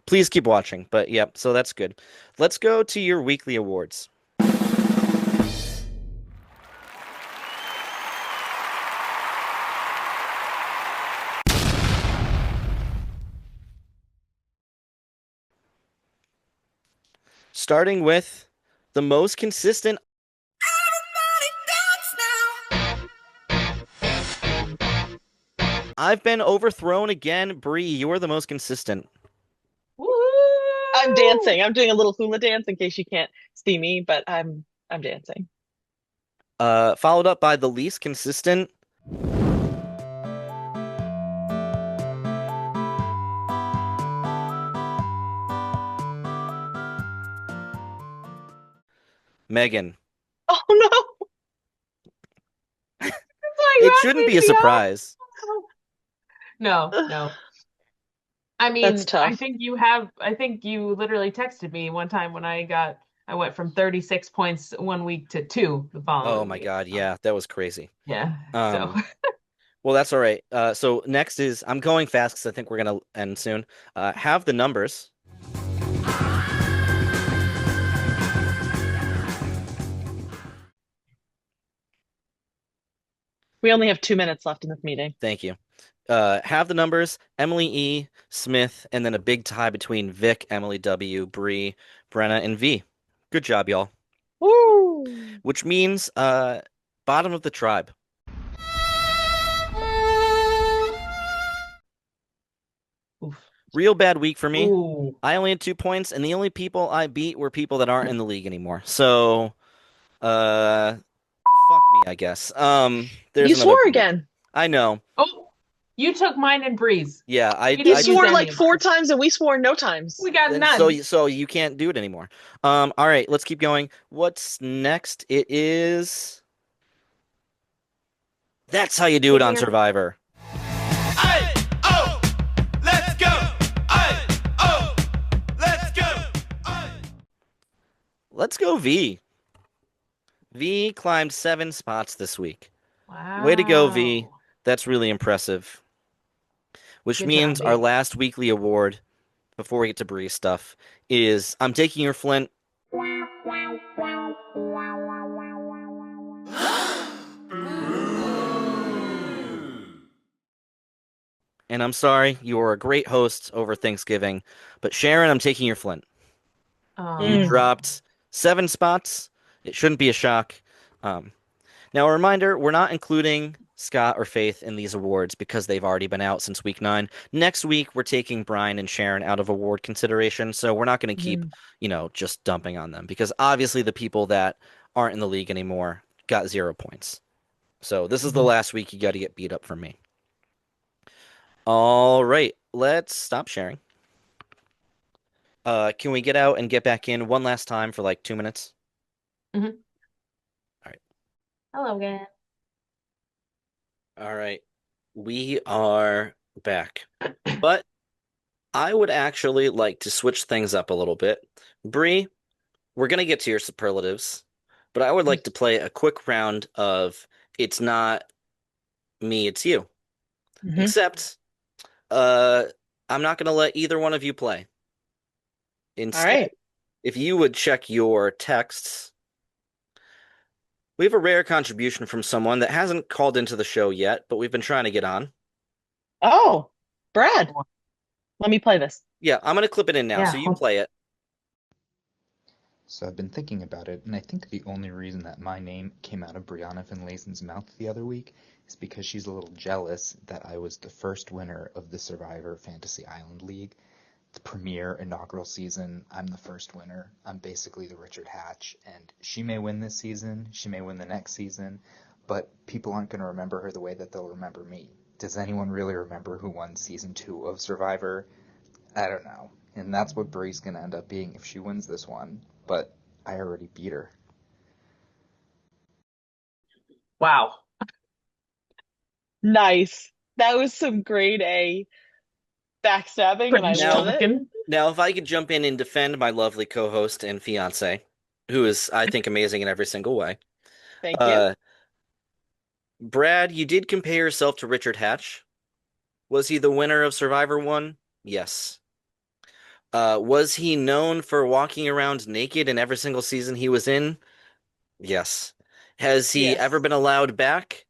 Speaker 4: Please keep watching. But yep, so that's good. Let's go to your weekly awards. Starting with the most consistent. I've been overthrown again. Bree, you're the most consistent.
Speaker 6: Woo!
Speaker 5: I'm dancing. I'm doing a little hula dance in case you can't see me, but I'm dancing.
Speaker 4: Followed up by the least consistent. Megan.
Speaker 5: Oh no.
Speaker 4: It shouldn't be a surprise.
Speaker 6: No. I mean,
Speaker 5: That's tough.
Speaker 6: I think you literally texted me one time when I went from 36 points one week to 2 the following
Speaker 4: Oh my
Speaker 6: week.
Speaker 4: God, yeah, that was crazy.
Speaker 6: Yeah. So
Speaker 4: Well, that's all right. So next is I'm going fast because I think we're gonna end soon. Have the numbers.
Speaker 5: We only have 2 minutes left in this meeting.
Speaker 4: Thank you. Have the numbers. Emily E, Smith, and then a big tie between Vic, Emily W, Bree, Brenna, and V. Good job, y'all.
Speaker 5: Woo!
Speaker 4: Which means bottom of the tribe.
Speaker 6: oof.
Speaker 4: Real bad week for me.
Speaker 6: Ooh.
Speaker 4: I only had 2 points, and the only people I beat were people that aren't in the league anymore. So, fuck me, I guess. There's
Speaker 5: You
Speaker 4: another
Speaker 5: swore
Speaker 4: point.
Speaker 5: again.
Speaker 4: I know.
Speaker 6: Oh, you took mine and Breeze.
Speaker 4: Yeah,
Speaker 6: We
Speaker 5: You
Speaker 6: didn't use
Speaker 5: swore
Speaker 6: any
Speaker 5: like
Speaker 6: of
Speaker 5: 4
Speaker 6: ours.
Speaker 5: times and we swore no times.
Speaker 6: We got
Speaker 4: Then
Speaker 6: none.
Speaker 4: so you can't do it anymore. All right, let's keep going. What's next? It is. That's how you do it on
Speaker 6: Taking our-
Speaker 4: Survivor.
Speaker 7: Let's go! Let's go!
Speaker 4: Let's go, V. V climbed 7 spots this week.
Speaker 6: Wow.
Speaker 4: Way to go, V. That's really impressive. Which
Speaker 6: Good
Speaker 4: means
Speaker 6: job,
Speaker 4: our
Speaker 6: V.
Speaker 4: last weekly award, before we get to Bree stuff, is I'm taking your Flint. And I'm sorry, you were a great host over Thanksgiving, but Sharon, I'm taking your Flint. You dropped 7 spots. It shouldn't be a shock. Now, a reminder, we're not including Scott or Faith in these awards because they've already been out since week 9. Next week, we're taking Brian and Sharon out of award consideration, so we're not going to keep, just dumping on them because obviously the people that aren't in the league anymore got 0 points. So this is the last week you got to get beat up from me. All right, let's stop sharing. Can we get out and get back in one last time for like 2 minutes?
Speaker 6: Mhm.
Speaker 4: All right.
Speaker 6: Hello again.
Speaker 4: All right. We are back. But I would actually like to switch things up a little bit. Bree, we're going to get to your superlatives, but I would like to play a quick round of It's Not Me, It's You. Except, I'm not going to let either one of you play. Instead,
Speaker 5: All right.
Speaker 4: if you would check your texts, we have a rare contribution from someone that hasn't called into the show yet, but we've been trying to get on.
Speaker 5: Oh, Brad. Let me play this.
Speaker 4: Yeah, I'm going to clip it in now,
Speaker 6: Yeah,
Speaker 4: so you play it.
Speaker 8: So I've been thinking about it, and I think the only reason that my name came out of Brianna Finlayson's mouth the other week is because she's a little jealous that I was the first winner of the Survivor Fantasy Island League. The premiere inaugural season, I'm the first winner. I'm basically the Richard Hatch, and she may win this season, she may win the next season. but people aren't going to remember her the way that they'll remember me. Does anyone really remember who won season 2 of Survivor? I don't know. And that's what Brie's going to end up being if she wins this one. But I already beat her.
Speaker 6: Wow.
Speaker 5: Nice. That was some grade A backstabbing, and I love it.
Speaker 4: Now, if I could jump in and defend my lovely co-host and fiance, who is, I think, amazing in every single way.
Speaker 5: Thank you.
Speaker 4: Brad, you did compare yourself to Richard Hatch. Was he the winner of Survivor 1? Yes. Was he known for walking around naked in every single season he was in? Yes. Has he ever been allowed back?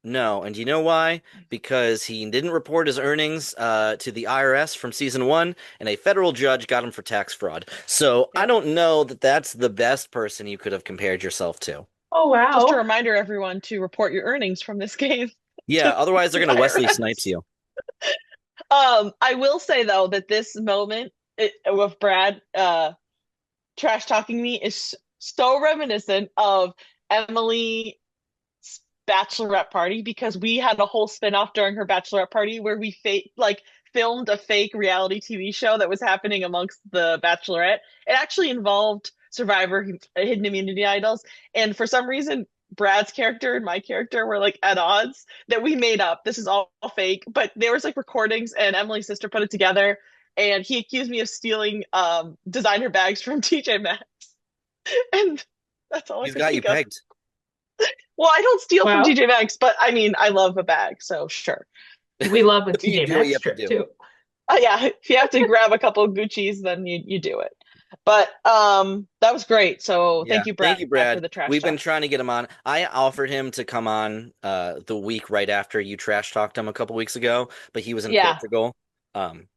Speaker 4: No. And do you know why? Because he didn't report his earnings to the IRS from season 1, and a federal judge got him for tax fraud. So I don't know that that's the best person you could have compared yourself to.
Speaker 6: Oh, wow.
Speaker 5: Just a reminder, everyone, to report your earnings from this game.
Speaker 4: Yeah, otherwise they're going to Wesley Snipes you.
Speaker 5: I will say, though, that this moment with Brad trash talking me is so reminiscent of Emily's bachelorette party, because we had a whole spin-off during her bachelorette party where we filmed a fake reality TV show that was happening amongst the bachelorette. It actually involved Survivor, Hidden Immunity Idols, and for some reason Brad's character and my character were like at odds that we made up. This is all fake, but there was like recordings, and Emily's sister put it together, and he accused me of stealing designer bags from TJ Maxx. And that's all
Speaker 4: He's got you pegged.
Speaker 5: Well, I don't steal from TJ Maxx, but I mean, I love a bag, so sure.
Speaker 6: We love a TJ Maxx trip too.
Speaker 5: Yeah, if you have to grab a couple of Gucci's, then you do it. But that was great. So thank you, Brad.
Speaker 4: Thank you, Brad.
Speaker 5: For the trash
Speaker 4: We've
Speaker 5: talk.
Speaker 4: been trying to get him on. I offered him to come on the week right after you trash talked him a couple weeks ago, but he was in Portugal.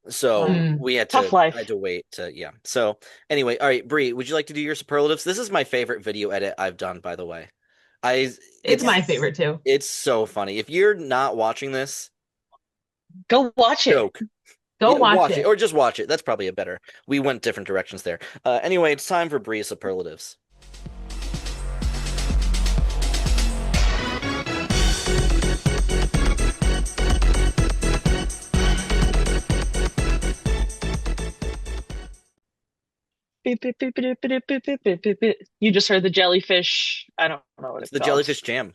Speaker 4: So we had to I had to wait to So anyway, all right, Bree, would you like to do your superlatives? This is my favorite video edit I've done, by the way.
Speaker 6: It's my favorite too.
Speaker 4: It's so funny. If you're not watching this,
Speaker 5: go watch it.
Speaker 4: Joke.
Speaker 6: Go watch it.
Speaker 4: Or just watch it. That's probably a better. We went different directions there. Anyway, it's time for Bree's superlatives.
Speaker 5: You just heard the jellyfish. I don't know what it's
Speaker 4: the
Speaker 5: called.
Speaker 4: Jellyfish Jam.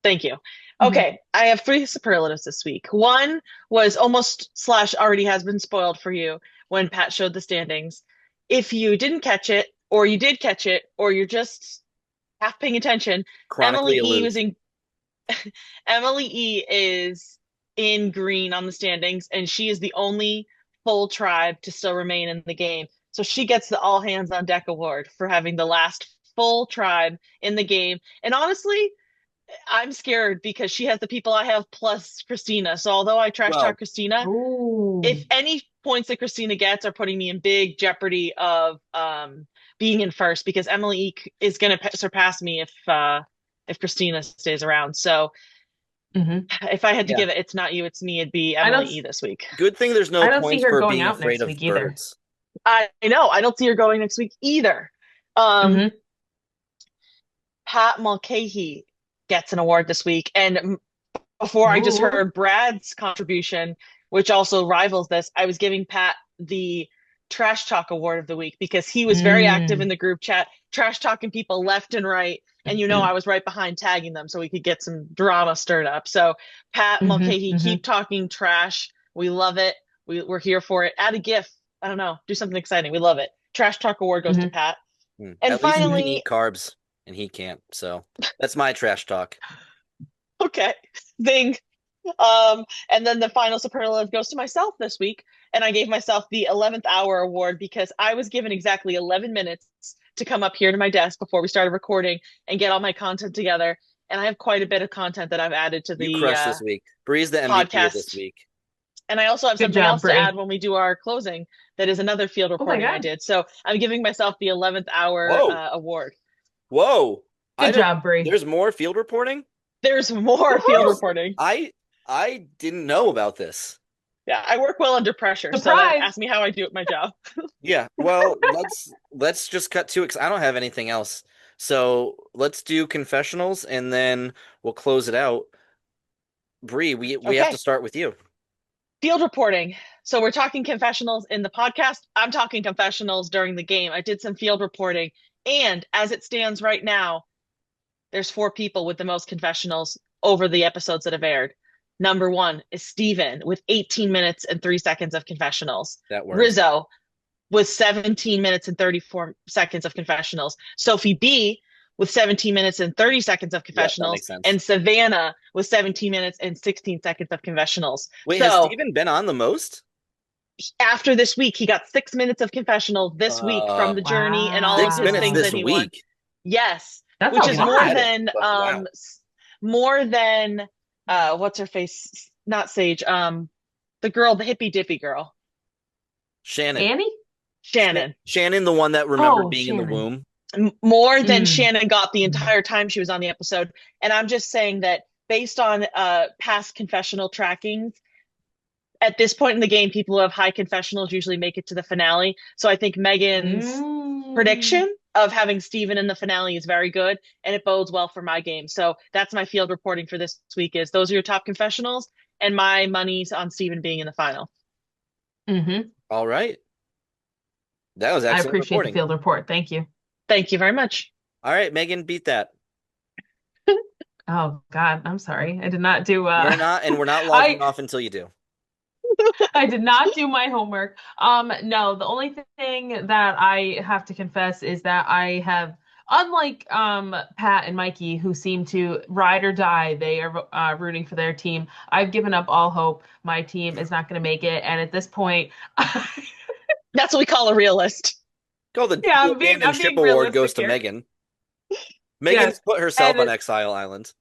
Speaker 5: Thank you. Okay, I have 3 superlatives this week. One was almost / already has been spoiled for you when Pat showed the standings. If you didn't catch it, or you did catch it, or you're just half paying attention, Emily E is in green on the standings, and she is the only full tribe to still remain in the game. So she gets the all hands on deck award for having the last full tribe in the game. And honestly, I'm scared because she has the people I have plus Christina. So although I trash talk Christina, if any points that Christina gets are putting me in big jeopardy of being in first, because Emily E is going to surpass me if Christina stays around. So if I had to give it, it's not you, it's me. It'd be Emily E this week.
Speaker 4: Good thing there's no points for being afraid of birds.
Speaker 5: I know. I don't see her going next week either. Pat Mulcahy gets an award this week. And before I just heard Brad's contribution, which also rivals this, I was giving Pat the Trash Talk Award of the week because he was very active in the group chat, trash talking people left and right. And I was right behind tagging them so we could get some drama stirred up. So Pat Mulcahy, keep talking trash. We love it. We're here for it. Add a GIF. I don't know. Do something exciting. We love it. Trash Talk Award goes to Pat. And
Speaker 4: at
Speaker 5: finally,
Speaker 4: least you can eat carbs and he can't. So that's my trash talk.
Speaker 5: Okay. Zing. And then the final superlative goes to myself this week. And I gave myself the 11th hour award because I was given exactly 11 minutes to come up here to my desk before we started recording and get all my content together. And I have quite a bit of content that I've added to the
Speaker 4: crushed this week. Bree's the MVP
Speaker 5: podcast
Speaker 4: this week.
Speaker 5: And I also have something else to add when we do our closing. That is another field reporting I did. So I'm giving myself the 11th hour award.
Speaker 4: Whoa.
Speaker 6: Good job, Bree.
Speaker 4: There's more field reporting?
Speaker 5: There's more field reporting.
Speaker 4: I didn't know about this.
Speaker 5: Yeah, I work well under pressure.
Speaker 6: Surprise!
Speaker 5: So ask me how I do at my job.
Speaker 4: Yeah, well, let's just cut to it because I don't have anything else. So let's do confessionals and then we'll close it out. Bree, we have to
Speaker 5: Okay.
Speaker 4: start with you.
Speaker 5: Field reporting. So we're talking confessionals in the podcast. I'm talking confessionals during the game. I did some field reporting. And as it stands right now, there's 4 people with the most confessionals over the episodes that have aired. Number 1 is Steven with 18 minutes and 3 seconds of confessionals.
Speaker 4: That works.
Speaker 5: Rizzo with 17 minutes and 34 seconds of confessionals. Sophie B with 17 minutes and 30 seconds of confessionals.
Speaker 4: Sense.
Speaker 5: And Savannah with 17 minutes and 16 seconds of confessionals.
Speaker 4: Wait, has Steven been on the most?
Speaker 5: After this week, he got 6 minutes of confessionals this week from the journey and all of his things that he won. Yes.
Speaker 6: That's
Speaker 5: which is
Speaker 6: lot.
Speaker 5: more than what's her face? Not Sage. The girl, the hippy dippy girl.
Speaker 4: Shannon.
Speaker 6: Annie?
Speaker 5: Shannon,
Speaker 4: the one that remembered being in the womb.
Speaker 5: More than Shannon got the entire time she was on the episode. And I'm just saying that based on past confessional trackings, at this point in the game, people who have high confessionals usually make it to the finale. So I think Megan's prediction of having Steven in the finale is very good, and it bodes well for my game. So that's my field reporting for this week. Is those are your top confessionals, and my money's on Steven being in the final.
Speaker 4: All right. That was excellent.
Speaker 6: I appreciate the field report. Thank you.
Speaker 5: Thank you very much.
Speaker 4: All right, Megan, beat that.
Speaker 6: Oh God, I'm sorry. I did not do.
Speaker 4: We're not logging off until you do.
Speaker 6: I did not do my homework. No, the only thing that I have to confess is that I have, unlike Pat and Mikey, who seem to ride or die, they are rooting for their team. I've given up all hope. My team is not going to make it, and at this point,
Speaker 5: that's what we call a realist.
Speaker 4: I'm being ship award goes to Megan. Megan's put herself on Exile Island.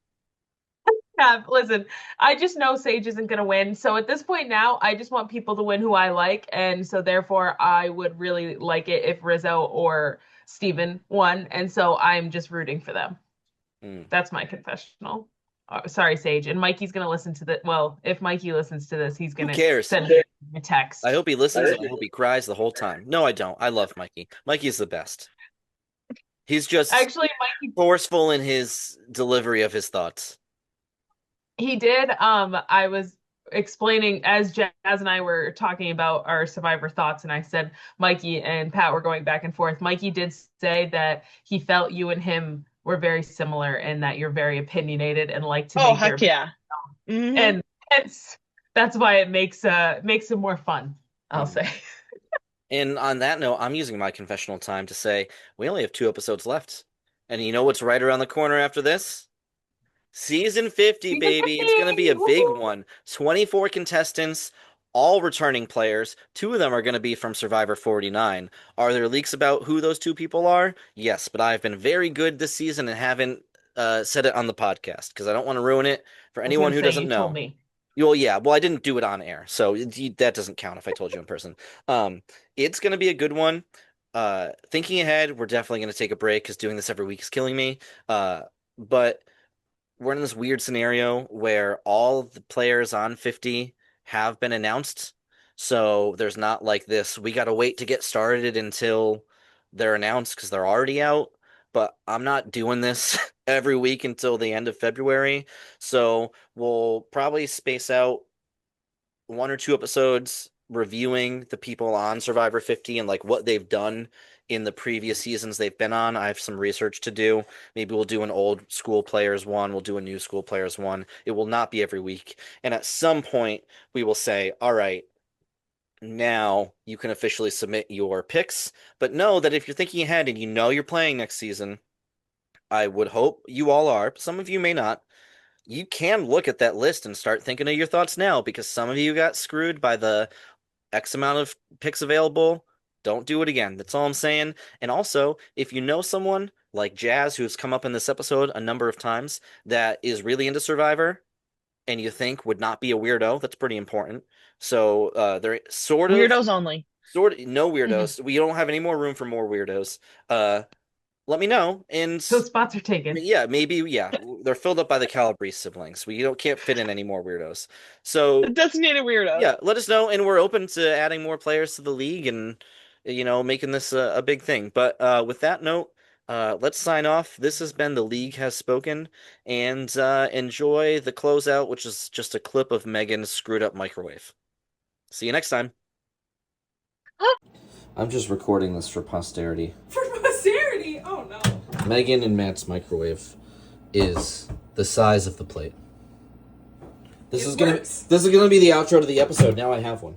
Speaker 6: Yeah, listen, I just know Sage isn't going to win. So at this point now, I just want people to win who I like. And so therefore, I would really like it if Rizzo or Steven won. And so I'm just rooting for them. That's my confessional. Sorry, Sage. And Mikey's going to listen to the. Well, if Mikey listens to this, he's going to send me a text.
Speaker 4: I hope he listens. I hope he cries the whole time. No, I don't. I love Mikey. Mikey's the best. He's just
Speaker 6: actually Mikey
Speaker 4: forceful in his delivery of his thoughts.
Speaker 6: He did. I was explaining as Jazz and I were talking about our Survivor thoughts, and I said Mikey and Pat were going back and forth. Mikey did say that he felt you and him were very similar and that you're very opinionated and like to make
Speaker 5: heck yeah.
Speaker 6: And that's why it makes it more fun, I'll say.
Speaker 4: And on that note, I'm using my confessional time to say we only have 2 episodes left. And you know what's right around the corner after this? Season 50, baby. It's going to be a big one. 24 contestants, all returning players. 2 of them are going to be from Survivor 49. Are there leaks about who those 2 people are? Yes, but I've been very good this season and haven't said it on the podcast because I don't want to ruin it for anyone who doesn't know.
Speaker 6: Told me.
Speaker 4: Well, yeah. Well, I didn't do it on air, so that doesn't count if I told you in person. It's going to be a good one. Thinking ahead, we're definitely going to take a break because doing this every week is killing me. But we're in this weird scenario where all the players on 50 have been announced. So there's not like this, we got to wait to get started until they're announced because they're already out. But I'm not doing this every week until the end of February. So we'll probably space out 1 or 2 episodes reviewing the people on Survivor 50 and like what they've done in the previous seasons they've been on. I have some research to do. Maybe we'll do an old school players one. We'll do a new school players one. It will not be every week. And at some point we will say, all right, now you can officially submit your picks. But know that if you're thinking ahead and you know you're playing next season, I would hope you all are. Some of you may not. You can look at that list and start thinking of your thoughts now because some of you got screwed by the X amount of picks available. Don't do it again. That's all I'm saying. And also, if you know someone like Jazz, who's come up in this episode a number of times, that is really into Survivor and you think would not be a weirdo, that's pretty important. So they're sort of...
Speaker 5: Weirdos only.
Speaker 4: No weirdos. We don't have any more room for more weirdos. Let me know. And
Speaker 6: those spots are taken.
Speaker 4: Yeah, maybe. Yeah, they're filled up by the Calabrese siblings. We can't fit in any more weirdos. So
Speaker 5: designated weirdo.
Speaker 4: Yeah, let us know, and we're open to adding more players to the league and making this a big thing. But with that note, let's sign off. This has been The League Has Spoken, and enjoy the closeout, which is just a clip of Megan's screwed up microwave. See you next time. I'm just recording this for posterity.
Speaker 6: For posterity? Oh no.
Speaker 4: Megan and Matt's microwave is the size of the plate. This is gonna be the outro to the episode. Now I have one.